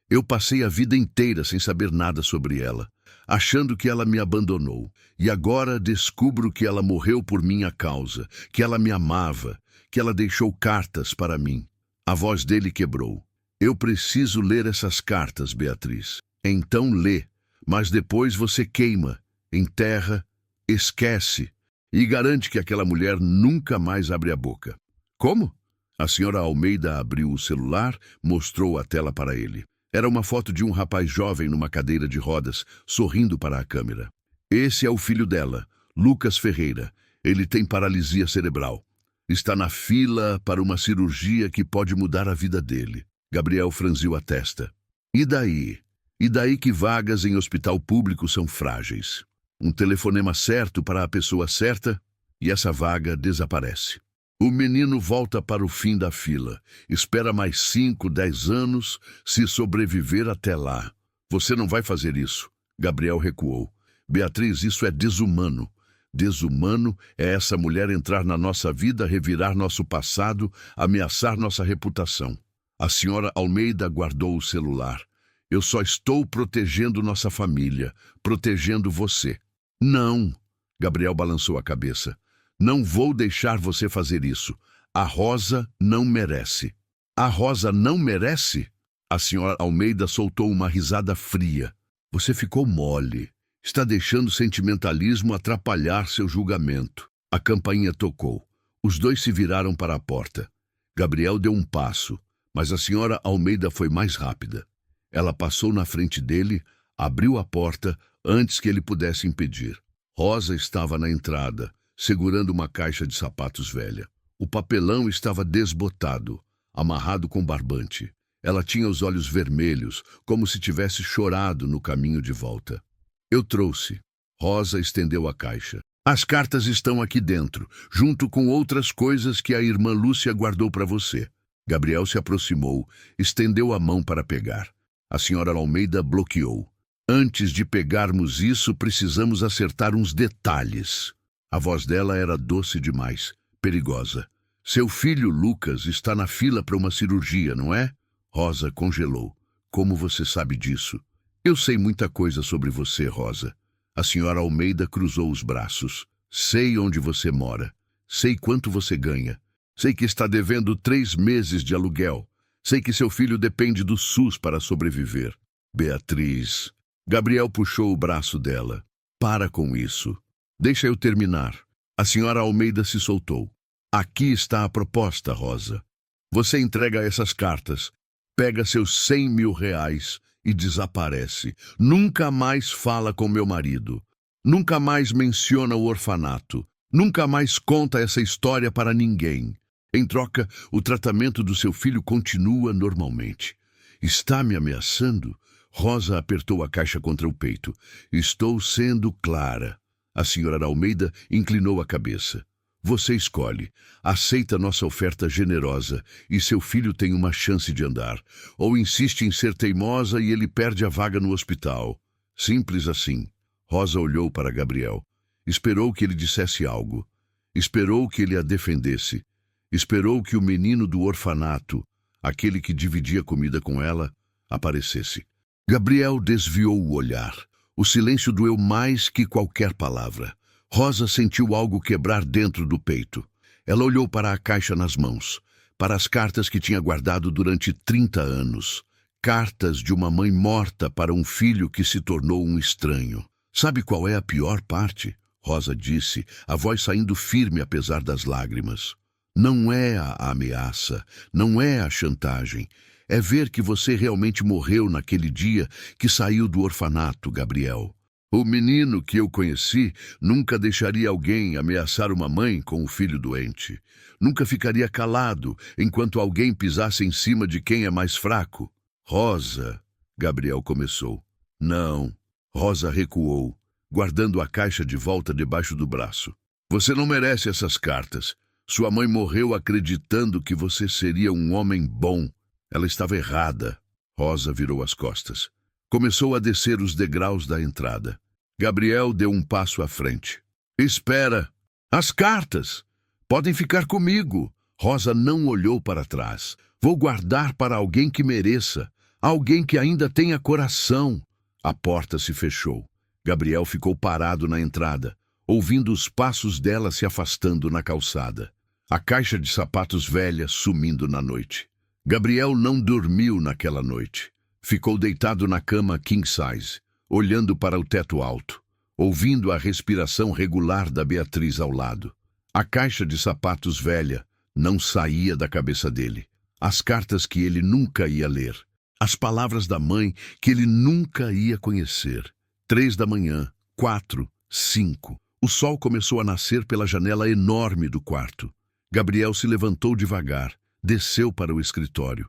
Eu passei a vida inteira sem saber nada sobre ela, achando que ela me abandonou. E agora descubro que ela morreu por minha causa, que ela me amava, que ela deixou cartas para mim. A voz dele quebrou. Eu preciso ler essas cartas, Beatriz. Então lê, mas depois você queima, enterra, esquece e garante que aquela mulher nunca mais abre a boca. Como? A senhora Almeida abriu o celular, mostrou a tela para ele. Era uma foto de um rapaz jovem numa cadeira de rodas, sorrindo para a câmera. Esse é o filho dela, Lucas Ferreira. Ele tem paralisia cerebral. Está na fila para uma cirurgia que pode mudar a vida dele. Gabriel franziu a testa. E daí? E daí que vagas em hospital público são frágeis. Um telefonema certo para a pessoa certa e essa vaga desaparece. O menino volta para o fim da fila. Espera mais 5, 10 anos, se sobreviver até lá. Você não vai fazer isso. Gabriel recuou. Beatriz, isso é desumano. Desumano é essa mulher entrar na nossa vida, revirar nosso passado, ameaçar nossa reputação. A senhora Almeida guardou o celular. Eu só estou protegendo nossa família, protegendo você. Não, Gabriel balançou a cabeça. Não vou deixar você fazer isso. A Rosa não merece. A Rosa não merece? A senhora Almeida soltou uma risada fria. Você ficou mole. Está deixando sentimentalismo atrapalhar seu julgamento. A campainha tocou. Os dois se viraram para a porta. Gabriel deu um passo, mas a senhora Almeida foi mais rápida. Ela passou na frente dele, abriu a porta antes que ele pudesse impedir. Rosa estava na entrada, segurando uma caixa de sapatos velha. O papelão estava desbotado, amarrado com barbante. Ela tinha os olhos vermelhos, como se tivesse chorado no caminho de volta. Eu trouxe. Rosa estendeu a caixa. As cartas estão aqui dentro, junto com outras coisas que a irmã Lúcia guardou para você. Gabriel se aproximou, estendeu a mão para pegar. A senhora Almeida bloqueou. Antes de pegarmos isso, precisamos acertar uns detalhes. A voz dela era doce demais, perigosa. Seu filho, Lucas, está na fila para uma cirurgia, não é? Rosa congelou. Como você sabe disso? Eu sei muita coisa sobre você, Rosa. A senhora Almeida cruzou os braços. Sei onde você mora. Sei quanto você ganha. Sei que está devendo 3 meses de aluguel. Sei que seu filho depende do SUS para sobreviver. Beatriz. Gabriel puxou o braço dela. Para com isso. Deixa eu terminar. A senhora Almeida se soltou. Aqui está a proposta, Rosa. Você entrega essas cartas, pega seus 100 mil reais e desaparece. Nunca mais fala com meu marido. Nunca mais menciona o orfanato. Nunca mais conta essa história para ninguém. Em troca, o tratamento do seu filho continua normalmente. Está me ameaçando? Rosa apertou a caixa contra o peito. Estou sendo clara. A senhora Almeida inclinou a cabeça. Você escolhe. Aceita nossa oferta generosa e seu filho tem uma chance de andar. Ou insiste em ser teimosa e ele perde a vaga no hospital. Simples assim. Rosa olhou para Gabriel. Esperou que ele dissesse algo. Esperou que ele a defendesse. Esperou que o menino do orfanato, aquele que dividia comida com ela, aparecesse. Gabriel desviou o olhar. O silêncio doeu mais que qualquer palavra. Rosa sentiu algo quebrar dentro do peito. Ela olhou para a caixa nas mãos, para as cartas que tinha guardado durante 30 anos. Cartas de uma mãe morta para um filho que se tornou um estranho. Sabe qual é a pior parte? Rosa disse, a voz saindo firme apesar das lágrimas. Não é a ameaça, não é a chantagem. É ver que você realmente morreu naquele dia que saiu do orfanato, Gabriel. O menino que eu conheci nunca deixaria alguém ameaçar uma mãe com o filho doente. Nunca ficaria calado enquanto alguém pisasse em cima de quem é mais fraco. Rosa, Gabriel começou. Não. Rosa recuou, guardando a caixa de volta debaixo do braço. Você não merece essas cartas. Sua mãe morreu acreditando que você seria um homem bom. Ela estava errada. Rosa virou as costas. Começou a descer os degraus da entrada. Gabriel deu um passo à frente. Espera! As cartas! Podem ficar comigo. Rosa não olhou para trás. Vou guardar para alguém que mereça. Alguém que ainda tenha coração. A porta se fechou. Gabriel ficou parado na entrada, ouvindo os passos dela se afastando na calçada. A caixa de sapatos velha sumindo na noite. Gabriel não dormiu naquela noite. Ficou deitado na cama king size, olhando para o teto alto, ouvindo a respiração regular da Beatriz ao lado. A caixa de sapatos velha não saía da cabeça dele. As cartas que ele nunca ia ler. As palavras da mãe que ele nunca ia conhecer. 3 da manhã, 4, 5. O sol começou a nascer pela janela enorme do quarto. Gabriel se levantou devagar, desceu para o escritório.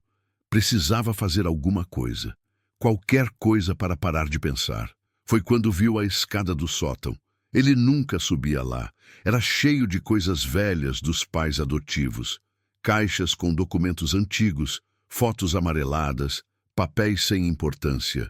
Precisava fazer alguma coisa. Qualquer coisa para parar de pensar. Foi quando viu a escada do sótão. Ele nunca subia lá. Era cheio de coisas velhas dos pais adotivos. Caixas com documentos antigos, fotos amareladas, papéis sem importância.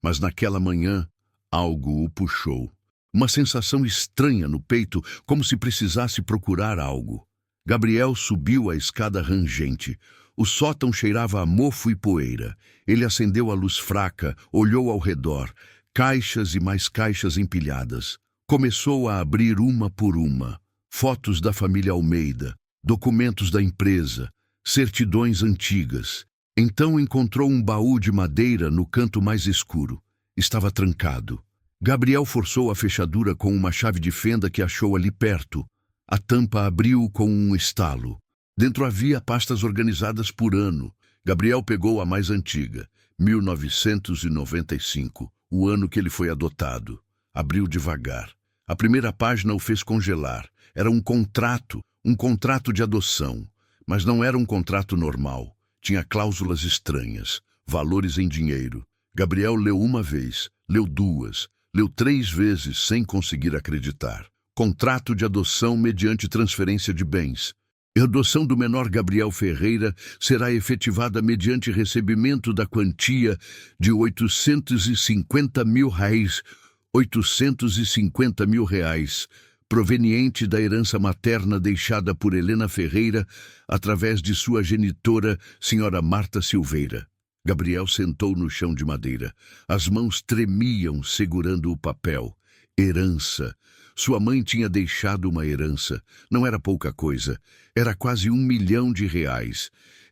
Mas naquela manhã, algo o puxou. Uma sensação estranha no peito, como se precisasse procurar algo. Gabriel subiu a escada rangente. O sótão cheirava a mofo e poeira. Ele acendeu a luz fraca, olhou ao redor. Caixas e mais caixas empilhadas. Começou a abrir uma por uma. Fotos da família Almeida, documentos da empresa, certidões antigas. Então encontrou um baú de madeira no canto mais escuro. Estava trancado. Gabriel forçou a fechadura com uma chave de fenda que achou ali perto. A tampa abriu com um estalo. Dentro havia pastas organizadas por ano. Gabriel pegou a mais antiga, 1995, o ano que ele foi adotado. Abriu devagar. A primeira página o fez congelar. Era um contrato de adoção. Mas não era um contrato normal. Tinha cláusulas estranhas, valores em dinheiro. Gabriel leu uma vez, leu duas, leu 3 vezes sem conseguir acreditar. Contrato de adoção mediante transferência de bens. A adoção do menor Gabriel Ferreira será efetivada mediante recebimento da quantia de R$ 850 mil, R$ 850 mil, proveniente da herança materna deixada por Helena Ferreira através de sua genitora, Sra. Marta Silveira. Gabriel sentou no chão de madeira. As mãos tremiam segurando o papel. Herança. Sua mãe tinha deixado uma herança. Não era pouca coisa. Era quase R$ 1 milhão.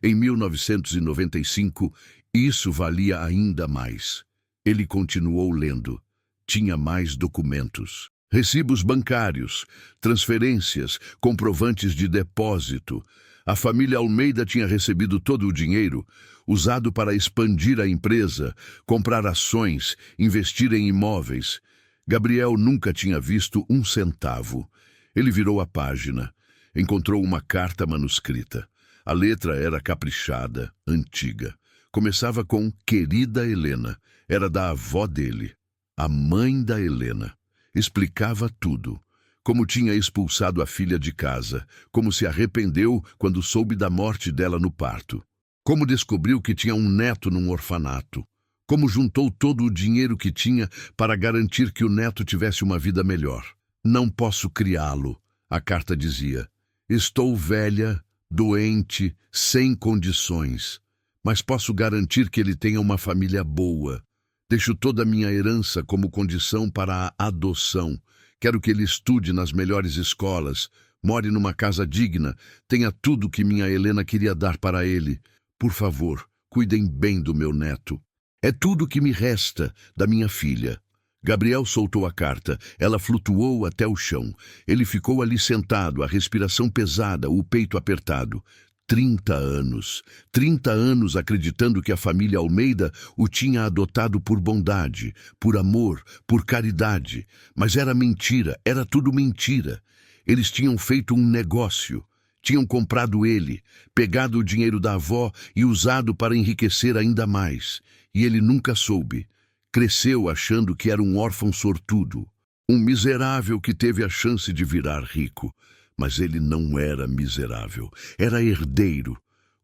Em 1995, isso valia ainda mais. Ele continuou lendo. Tinha mais documentos. Recibos bancários, transferências, comprovantes de depósito. A família Almeida tinha recebido todo o dinheiro, usado para expandir a empresa, comprar ações, investir em imóveis. Gabriel nunca tinha visto um centavo. Ele virou a página. Encontrou uma carta manuscrita. A letra era caprichada, antiga. Começava com Querida Helena. Era da avó dele, a mãe da Helena. Explicava tudo. como tinha expulsado a filha de casa, como se arrependeu quando soube da morte dela no parto, como descobriu que tinha um neto num orfanato, como juntou todo o dinheiro que tinha para garantir que o neto tivesse uma vida melhor. Não posso criá-lo, a carta dizia. Estou velha, doente, sem condições, mas posso garantir que ele tenha uma família boa. Deixo toda a minha herança como condição para a adoção. Quero que ele estude nas melhores escolas, more numa casa digna, tenha tudo que minha Helena queria dar para ele. Por favor, cuidem bem do meu neto. É tudo que me resta da minha filha. Gabriel soltou a carta. Ela flutuou até o chão. Ele ficou ali sentado, a respiração pesada, o peito apertado. 30 anos. 30 anos acreditando que a família Almeida o tinha adotado por bondade, por amor, por caridade. Mas era mentira, era tudo mentira. Eles tinham feito um negócio. Tinham comprado ele, pegado o dinheiro da avó e usado para enriquecer ainda mais. E ele nunca soube. Cresceu achando que era um órfão sortudo, um miserável que teve a chance de virar rico. Mas ele não era miserável, era herdeiro.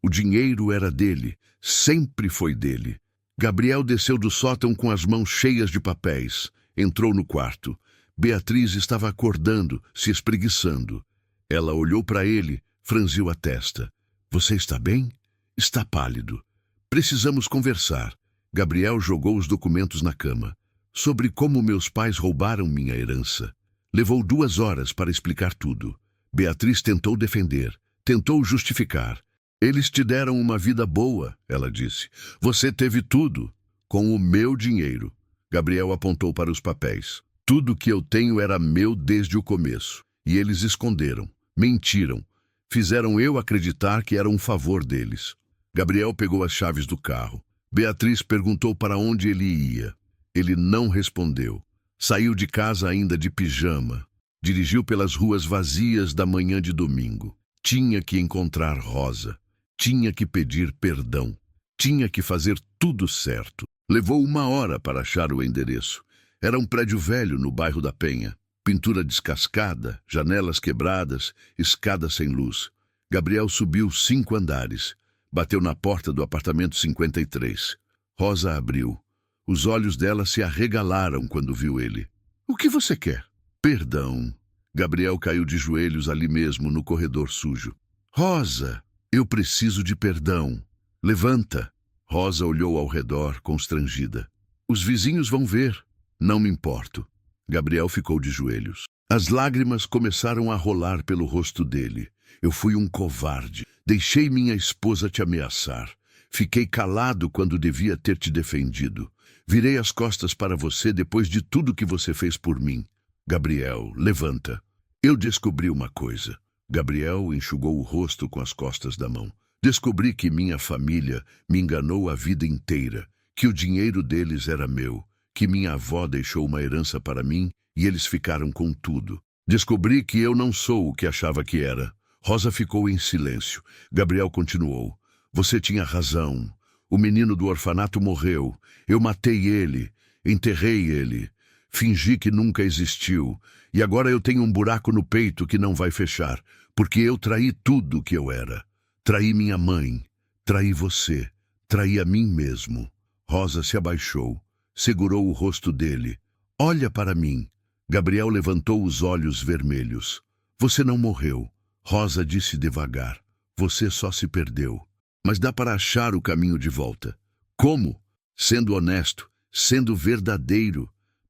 O dinheiro era dele, sempre foi dele. Gabriel desceu do sótão com as mãos cheias de papéis. Entrou no quarto. Beatriz estava acordando, se espreguiçando. Ela olhou para ele, franziu a testa. Você está bem? Está pálido. Precisamos conversar. Gabriel jogou os documentos na cama. Sobre como meus pais roubaram minha herança. Levou 2 horas para explicar tudo. Beatriz tentou defender, tentou justificar. Eles te deram uma vida boa, ela disse. Você teve tudo, com o meu dinheiro. Gabriel apontou para os papéis. Tudo que eu tenho era meu desde o começo. E eles esconderam, mentiram. Fizeram eu acreditar que era um favor deles. Gabriel pegou as chaves do carro. Beatriz perguntou para onde ele ia. Ele não respondeu. Saiu de casa ainda de pijama. Dirigiu pelas ruas vazias da manhã de domingo. Tinha que encontrar Rosa. Tinha que pedir perdão. Tinha que fazer tudo certo. Levou 1 hora para achar o endereço. Era um prédio velho no bairro da Penha. Pintura descascada, janelas quebradas, escada sem luz. Gabriel subiu 5 andares. Bateu na porta do apartamento 53. Rosa abriu. Os olhos dela se arregalaram quando viu ele. O que você quer? Perdão. Gabriel caiu de joelhos ali mesmo, no corredor sujo. Rosa, eu preciso de perdão. Levanta. Rosa olhou ao redor, constrangida. Os vizinhos vão ver. Não me importo. Gabriel ficou de joelhos. As lágrimas começaram a rolar pelo rosto dele. Eu fui um covarde. Deixei minha esposa te ameaçar. Fiquei calado quando devia ter te defendido. Virei as costas para você depois de tudo que você fez por mim. Gabriel, levanta. Eu descobri uma coisa. Gabriel enxugou o rosto com as costas da mão. Descobri que minha família me enganou a vida inteira, que o dinheiro deles era meu, que minha avó deixou uma herança para mim e eles ficaram com tudo. Descobri que eu não sou o que achava que era. Rosa ficou em silêncio. Gabriel continuou. Você tinha razão. O menino do orfanato morreu. Eu matei ele, enterrei ele. Fingi que nunca existiu. E agora eu tenho um buraco no peito que não vai fechar, porque eu traí tudo que eu era. Traí minha mãe, traí você, traí a mim mesmo. Rosa se abaixou, segurou o rosto dele. Olha para mim. Gabriel levantou os olhos vermelhos. Você não morreu. Rosa disse devagar. Você só se perdeu. Mas dá para achar o caminho de volta. Como? Sendo honesto, sendo verdadeiro,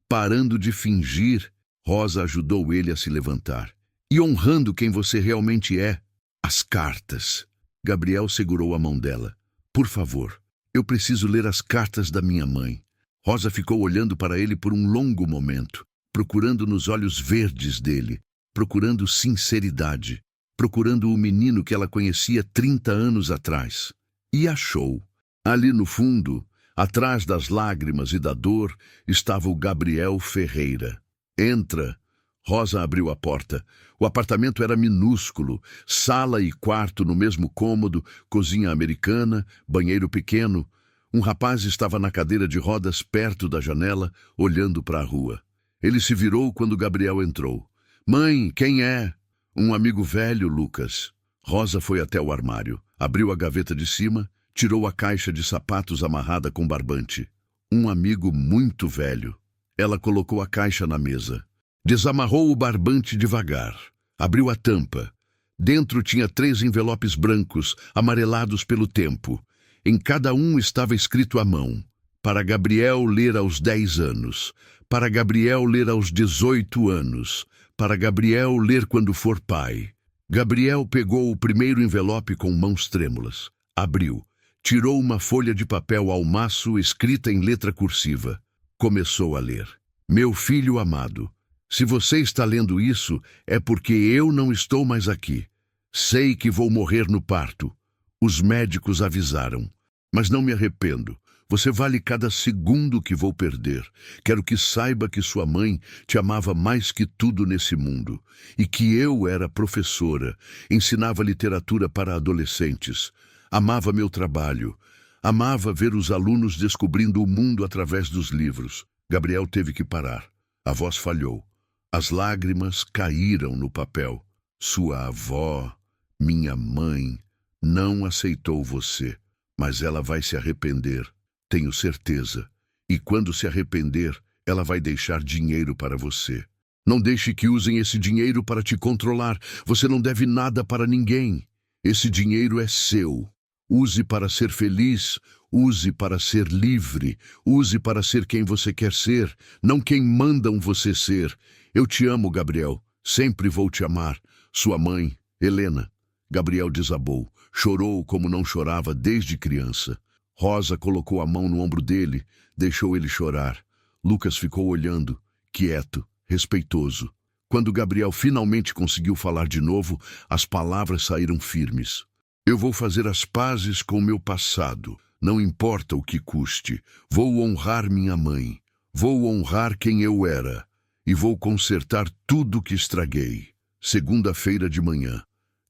parando de fingir. Rosa ajudou ele a se levantar. E honrando quem você realmente é. As cartas. Gabriel segurou a mão dela. Por favor, eu preciso ler as cartas da minha mãe. Rosa ficou olhando para ele por um longo momento, procurando nos olhos verdes dele, procurando sinceridade, procurando o menino que ela conhecia 30 anos atrás. E achou. Ali no fundo, atrás das lágrimas e da dor, estava o Gabriel Ferreira. Entra. Rosa abriu a porta. O apartamento era minúsculo, sala e quarto no mesmo cômodo, cozinha americana, banheiro pequeno. Um rapaz estava na cadeira de rodas perto da janela, olhando para a rua. Ele se virou quando Gabriel entrou. Mãe, quem é? Um amigo velho, Lucas. Rosa foi até o armário, abriu a gaveta de cima, tirou a caixa de sapatos amarrada com barbante. Um amigo muito velho. Ela colocou a caixa na mesa. Desamarrou o barbante devagar. Abriu a tampa. Dentro tinha 3 envelopes brancos, amarelados pelo tempo. Em cada um estava escrito à mão: para Gabriel ler aos 10 anos, para Gabriel ler aos 18 anos, para Gabriel ler quando for pai. Gabriel pegou o primeiro envelope com mãos trêmulas. Abriu. Tirou uma folha de papel ao maço escrita em letra cursiva. Começou a ler. Meu filho amado, se você está lendo isso, é porque eu não estou mais aqui. Sei que vou morrer no parto. Os médicos avisaram. Mas não me arrependo. Você vale cada segundo que vou perder. Quero que saiba que sua mãe te amava mais que tudo nesse mundo. E que eu era professora, ensinava literatura para adolescentes. Amava meu trabalho. Amava ver os alunos descobrindo o mundo através dos livros. Gabriel teve que parar. A voz falhou. As lágrimas caíram no papel. Sua avó, minha mãe, não aceitou você. Mas ela vai se arrepender. Tenho certeza. E quando se arrepender, ela vai deixar dinheiro para você. Não deixe que usem esse dinheiro para te controlar. Você não deve nada para ninguém. Esse dinheiro é seu. Use para ser feliz. Use para ser livre. Use para ser quem você quer ser, não quem mandam você ser. Eu te amo, Gabriel. Sempre vou te amar. Sua mãe, Helena. Gabriel desabou. Chorou como não chorava desde criança. Rosa colocou a mão no ombro dele, deixou ele chorar. Lucas ficou olhando, quieto, respeitoso. Quando Gabriel finalmente conseguiu falar de novo, as palavras saíram firmes. Eu vou fazer as pazes com o meu passado, não importa o que custe. Vou honrar minha mãe, vou honrar quem eu era e vou consertar tudo que estraguei. Segunda-feira de manhã.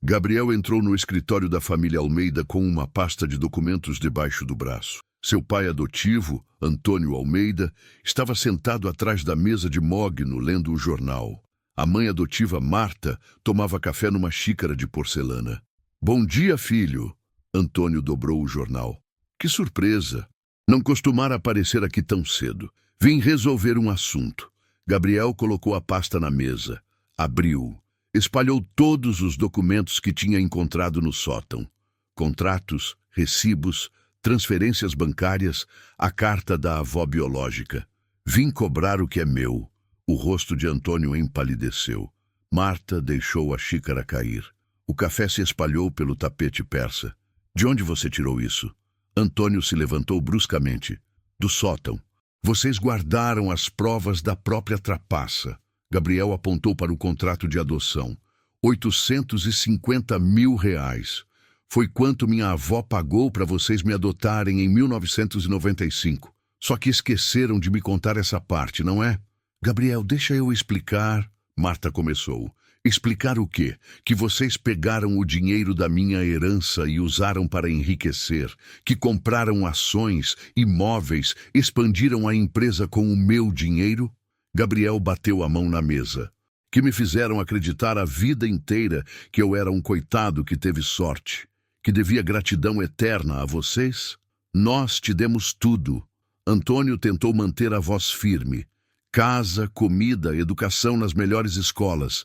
Gabriel entrou no escritório da família Almeida com uma pasta de documentos debaixo do braço. Seu pai adotivo, Antônio Almeida, estava sentado atrás da mesa de mogno lendo o jornal. A mãe adotiva, Marta, tomava café numa xícara de porcelana. Bom dia, filho. Antônio dobrou o jornal. Que surpresa. Não costumara aparecer aqui tão cedo. Vim resolver um assunto. Gabriel colocou a pasta na mesa. Abriu. Espalhou todos os documentos que tinha encontrado no sótão. Contratos, recibos, transferências bancárias, a carta da avó biológica. Vim cobrar o que é meu. O rosto de Antônio empalideceu. Marta deixou a xícara cair. O café se espalhou pelo tapete persa. De onde você tirou isso? Antônio se levantou bruscamente. Do sótão. Vocês guardaram as provas da própria trapaça. Gabriel apontou para o contrato de adoção. 850 mil reais. Foi quanto minha avó pagou para vocês me adotarem em 1995. Só que esqueceram de me contar essa parte, não é? Gabriel, deixa eu explicar. Marta começou. Explicar o quê? Que vocês pegaram o dinheiro da minha herança e usaram para enriquecer, que compraram ações, imóveis, expandiram a empresa com o meu dinheiro? Gabriel bateu a mão na mesa. Que me fizeram acreditar a vida inteira que eu era um coitado que teve sorte, que devia gratidão eterna a vocês? Nós te demos tudo. Antônio tentou manter a voz firme. Casa, comida, educação nas melhores escolas.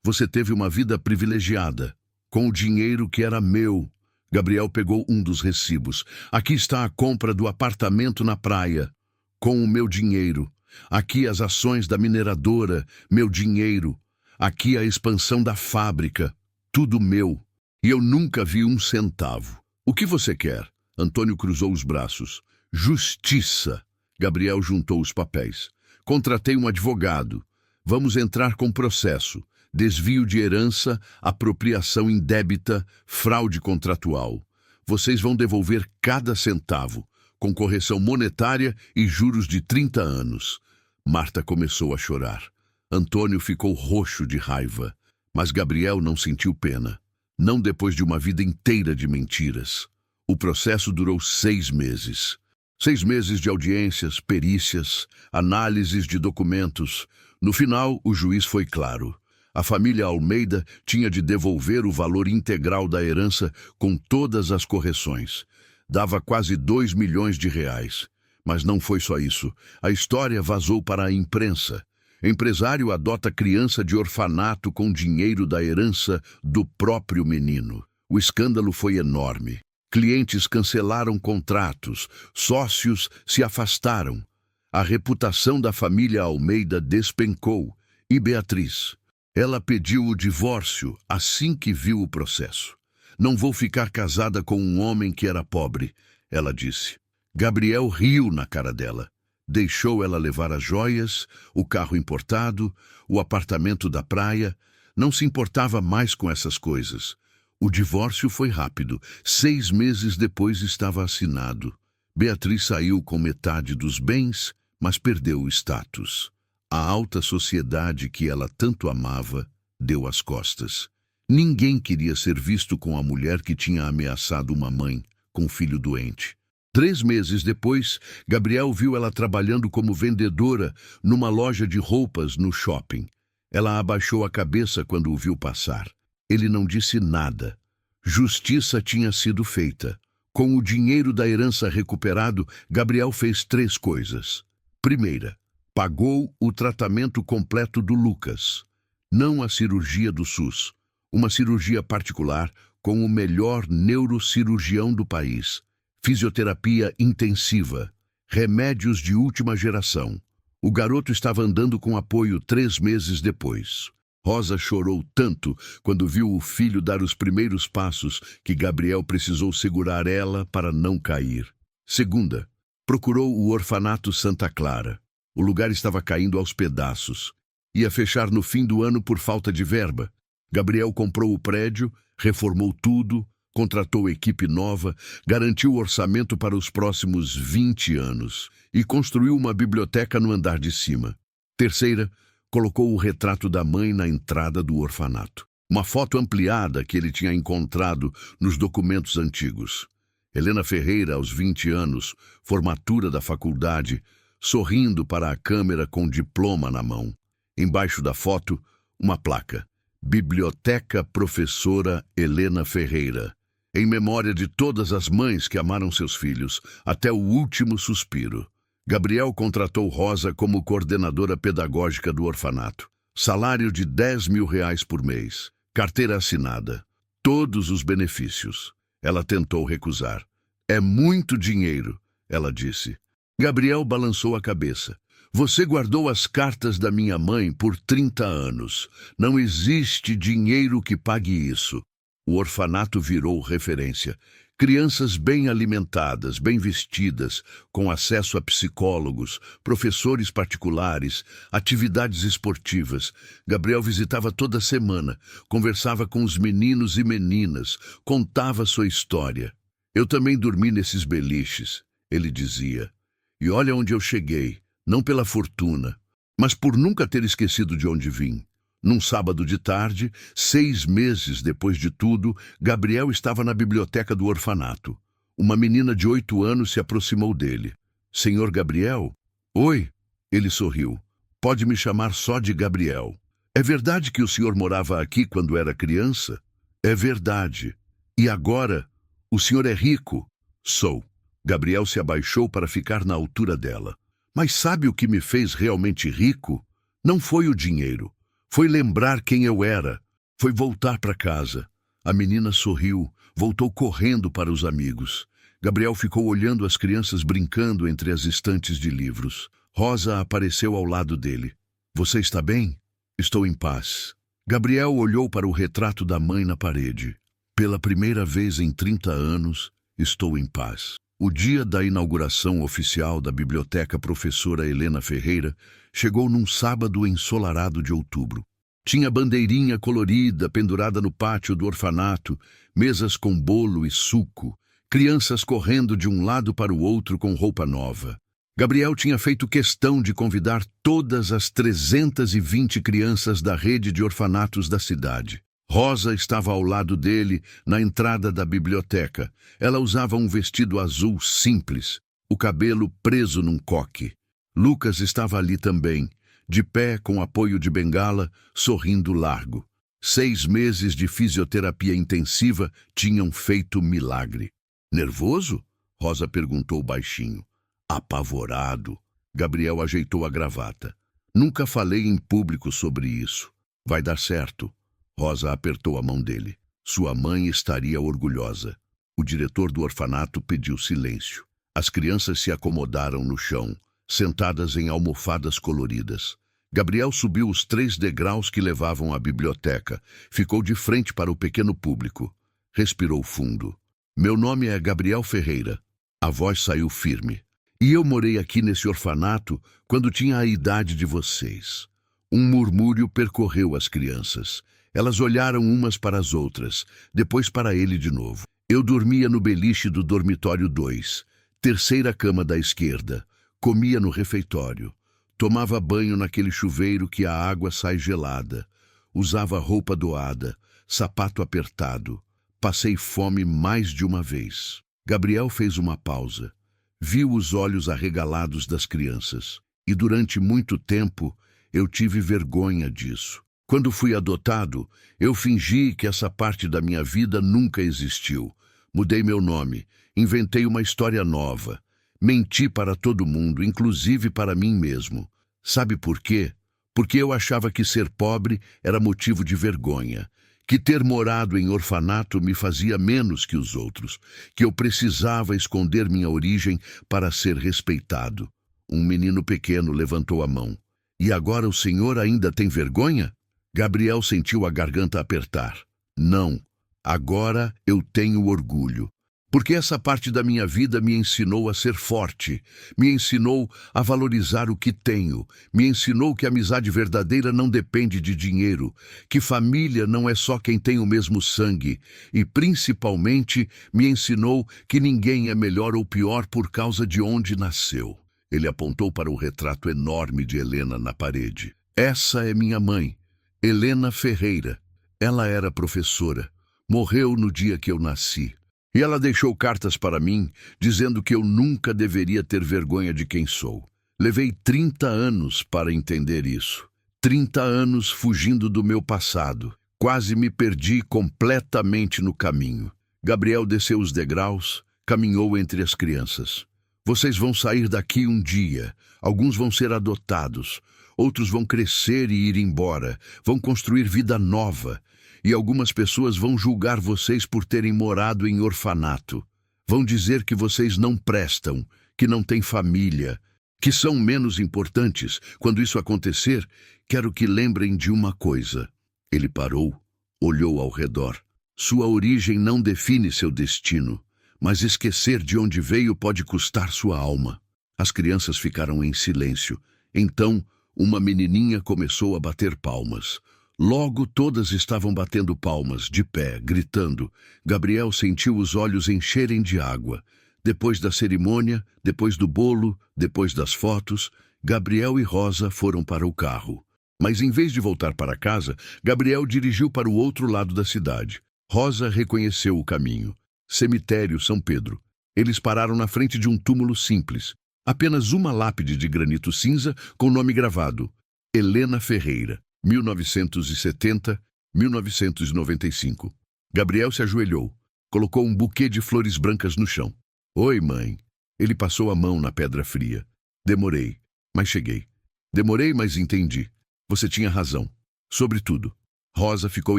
Você teve uma vida privilegiada, com o dinheiro que era meu. Gabriel pegou um dos recibos. Aqui está a compra do apartamento na praia, com o meu dinheiro. Aqui as ações da mineradora, meu dinheiro. Aqui a expansão da fábrica, tudo meu. E eu nunca vi um centavo. O que você quer? Antônio cruzou os braços. Justiça. Gabriel juntou os papéis. Contratei um advogado. Vamos entrar com processo. Desvio de herança, apropriação indébita, fraude contratual. Vocês vão devolver cada centavo, com correção monetária e juros de 30 anos. Marta começou a chorar. Antônio ficou roxo de raiva, mas Gabriel não sentiu pena. Não depois de uma vida inteira de mentiras. O processo durou 6 meses. 6 meses de audiências, perícias, análises de documentos. No final, o juiz foi claro. A família Almeida tinha de devolver o valor integral da herança com todas as correções. Dava quase 2 milhões de reais. Mas não foi só isso. A história vazou para a imprensa. Empresário adota criança de orfanato com dinheiro da herança do próprio menino. O escândalo foi enorme. Clientes cancelaram contratos, sócios se afastaram. A reputação da família Almeida despencou. E Beatriz? Ela pediu o divórcio assim que viu o processo. Não vou ficar casada com um homem que era pobre, ela disse. Gabriel riu na cara dela. Deixou ela levar as joias, o carro importado, o apartamento da praia. Não se importava mais com essas coisas. O divórcio foi rápido. 6 meses depois estava assinado. Beatriz saiu com metade dos bens, mas perdeu o status. A alta sociedade que ela tanto amava deu as costas. Ninguém queria ser visto com a mulher que tinha ameaçado uma mãe com um filho doente. 3 meses depois, Gabriel viu ela trabalhando como vendedora numa loja de roupas no shopping. Ela abaixou a cabeça quando o viu passar. Ele não disse nada. Justiça tinha sido feita. Com o dinheiro da herança recuperado, Gabriel fez 3 coisas. Primeira, pagou o tratamento completo do Lucas, não a cirurgia do SUS, uma cirurgia particular com o melhor neurocirurgião do país, fisioterapia intensiva, remédios de última geração. O garoto estava andando com apoio 3 meses depois. Rosa chorou tanto quando viu o filho dar os primeiros passos que Gabriel precisou segurar ela para não cair. Segunda, procurou o orfanato Santa Clara. O lugar estava caindo aos pedaços. Ia fechar no fim do ano por falta de verba. Gabriel comprou o prédio, reformou tudo, contratou equipe nova, garantiu o orçamento para os próximos 20 anos e construiu uma biblioteca no andar de cima. Terceira, colocou o retrato da mãe na entrada do orfanato. Uma foto ampliada que ele tinha encontrado nos documentos antigos. Helena Ferreira, aos 20 anos, formatura da faculdade, sorrindo para a câmera com diploma na mão. Embaixo da foto, uma placa. Biblioteca Professora Helena Ferreira. Em memória de todas as mães que amaram seus filhos, até o último suspiro. Gabriel contratou Rosa como coordenadora pedagógica do orfanato. Salário de 10 mil reais por mês. Carteira assinada. Todos os benefícios. Ela tentou recusar. É muito dinheiro, ela disse. Gabriel balançou a cabeça. Você guardou as cartas da minha mãe por 30 anos. Não existe dinheiro que pague isso. O orfanato virou referência. Crianças bem alimentadas, bem vestidas, com acesso a psicólogos, professores particulares, atividades esportivas. Gabriel visitava toda semana, conversava com os meninos e meninas, contava sua história. Eu também dormi nesses beliches, ele dizia. E olha onde eu cheguei, não pela fortuna, mas por nunca ter esquecido de onde vim. Num sábado de tarde, 6 meses depois de tudo, Gabriel estava na biblioteca do orfanato. Uma menina de 8 anos se aproximou dele. Senhor Gabriel? Oi, ele sorriu. Pode me chamar só de Gabriel. É verdade que o senhor morava aqui quando era criança? É verdade. E agora, o senhor é rico? Sou. Gabriel se abaixou para ficar na altura dela. Mas sabe o que me fez realmente rico? Não foi o dinheiro. Foi lembrar quem eu era. Foi voltar para casa. A menina sorriu, voltou correndo para os amigos. Gabriel ficou olhando as crianças brincando entre as estantes de livros. Rosa apareceu ao lado dele. Você está bem? Estou em paz. Gabriel olhou para o retrato da mãe na parede. Pela primeira vez em 30 anos, estou em paz. O dia da inauguração oficial da Biblioteca Professora Helena Ferreira chegou num sábado ensolarado de outubro. Tinha bandeirinha colorida pendurada no pátio do orfanato, mesas com bolo e suco, crianças correndo de um lado para o outro com roupa nova. Gabriel tinha feito questão de convidar todas as 320 crianças da rede de orfanatos da cidade. Rosa estava ao lado dele, na entrada da biblioteca. Ela usava um vestido azul simples, o cabelo preso num coque. Lucas estava ali também, de pé com apoio de bengala, sorrindo largo. 6 meses de fisioterapia intensiva tinham feito milagre. Nervoso? Rosa perguntou baixinho. Apavorado. Gabriel ajeitou a gravata. Nunca falei em público sobre isso. Vai dar certo. Rosa apertou a mão dele. Sua mãe estaria orgulhosa. O diretor do orfanato pediu silêncio. As crianças se acomodaram no chão, sentadas em almofadas coloridas. Gabriel subiu os 3 degraus que levavam à biblioteca. Ficou de frente para o pequeno público. Respirou fundo. Meu nome é Gabriel Ferreira. A voz saiu firme. E eu morei aqui nesse orfanato quando tinha a idade de vocês. Um murmúrio percorreu as crianças. Elas olharam umas para as outras, depois para ele de novo. Eu dormia no beliche do dormitório 2, terceira cama da esquerda. Comia no refeitório. Tomava banho naquele chuveiro que a água sai gelada. Usava roupa doada, sapato apertado. Passei fome mais de uma vez. Gabriel fez uma pausa. Viu os olhos arregalados das crianças. E durante muito tempo, eu tive vergonha disso. Quando fui adotado, eu fingi que essa parte da minha vida nunca existiu. Mudei meu nome, inventei uma história nova. Menti para todo mundo, inclusive para mim mesmo. Sabe por quê? Porque eu achava que ser pobre era motivo de vergonha. Que ter morado em orfanato me fazia menos que os outros. Que eu precisava esconder minha origem para ser respeitado. Um menino pequeno levantou a mão. E agora o senhor ainda tem vergonha? Gabriel sentiu a garganta apertar. Não, agora eu tenho orgulho. Porque essa parte da minha vida me ensinou a ser forte, me ensinou a valorizar o que tenho, me ensinou que a amizade verdadeira não depende de dinheiro, que família não é só quem tem o mesmo sangue, e principalmente me ensinou que ninguém é melhor ou pior por causa de onde nasceu. Ele apontou para o retrato enorme de Helena na parede. Essa é minha mãe, Helena Ferreira. Ela era professora. Morreu no dia que eu nasci. E ela deixou cartas para mim, dizendo que eu nunca deveria ter vergonha de quem sou. Levei 30 anos para entender isso. 30 anos fugindo do meu passado. Quase me perdi completamente no caminho. Gabriel desceu os degraus, caminhou entre as crianças. Vocês vão sair daqui um dia. Alguns vão ser adotados. Outros vão crescer e ir embora. Vão construir vida nova. E algumas pessoas vão julgar vocês por terem morado em orfanato. Vão dizer que vocês não prestam, que não têm família, que são menos importantes. Quando isso acontecer, quero que lembrem de uma coisa. Ele parou, olhou ao redor. Sua origem não define seu destino, mas esquecer de onde veio pode custar sua alma. As crianças ficaram em silêncio. Então, uma menininha começou a bater palmas. Logo todas estavam batendo palmas, de pé, gritando. Gabriel sentiu os olhos encherem de água. Depois da cerimônia, depois do bolo, depois das fotos, Gabriel e Rosa foram para o carro. Mas em vez de voltar para casa, Gabriel dirigiu para o outro lado da cidade. Rosa reconheceu o caminho. Cemitério São Pedro. Eles pararam na frente de um túmulo simples. Apenas uma lápide de granito cinza com nome gravado. Helena Ferreira. 1970-1995. Gabriel se ajoelhou. Colocou um buquê de flores brancas no chão. Oi, mãe. Ele passou a mão na pedra fria. Demorei, mas cheguei. Demorei, mas entendi. Você tinha razão. Sobre tudo. Rosa ficou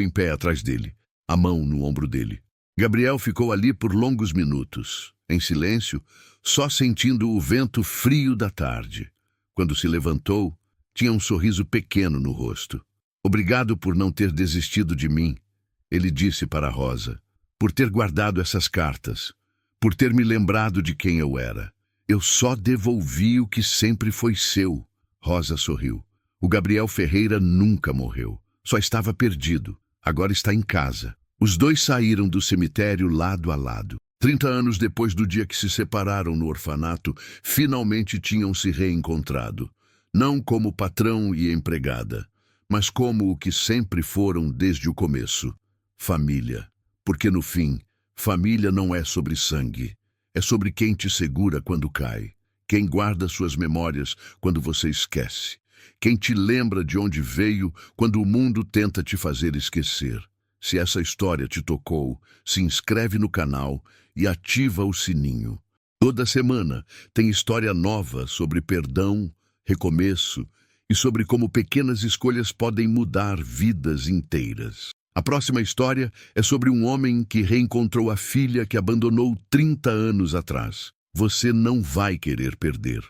em pé atrás dele, a mão no ombro dele. Gabriel ficou ali por longos minutos, em silêncio, só sentindo o vento frio da tarde. Quando se levantou, tinha um sorriso pequeno no rosto. Obrigado por não ter desistido de mim, ele disse para Rosa. Por ter guardado essas cartas. Por ter me lembrado de quem eu era. Eu só devolvi o que sempre foi seu. Rosa sorriu. O Gabriel Ferreira nunca morreu. Só estava perdido. Agora está em casa. Os dois saíram do cemitério lado a lado. 30 anos depois do dia que se separaram no orfanato, finalmente tinham se reencontrado. Não como patrão e empregada, mas como o que sempre foram desde o começo. Família. Porque no fim, família não é sobre sangue. É sobre quem te segura quando cai. Quem guarda suas memórias quando você esquece. quem te lembra de onde veio quando o mundo tenta te fazer esquecer. Se essa história te tocou, se inscreve no canal e ativa o sininho. Toda semana tem história nova sobre perdão, recomeço e sobre como pequenas escolhas podem mudar vidas inteiras. A próxima história é sobre um homem que reencontrou a filha que abandonou 30 anos atrás. Você não vai querer perder.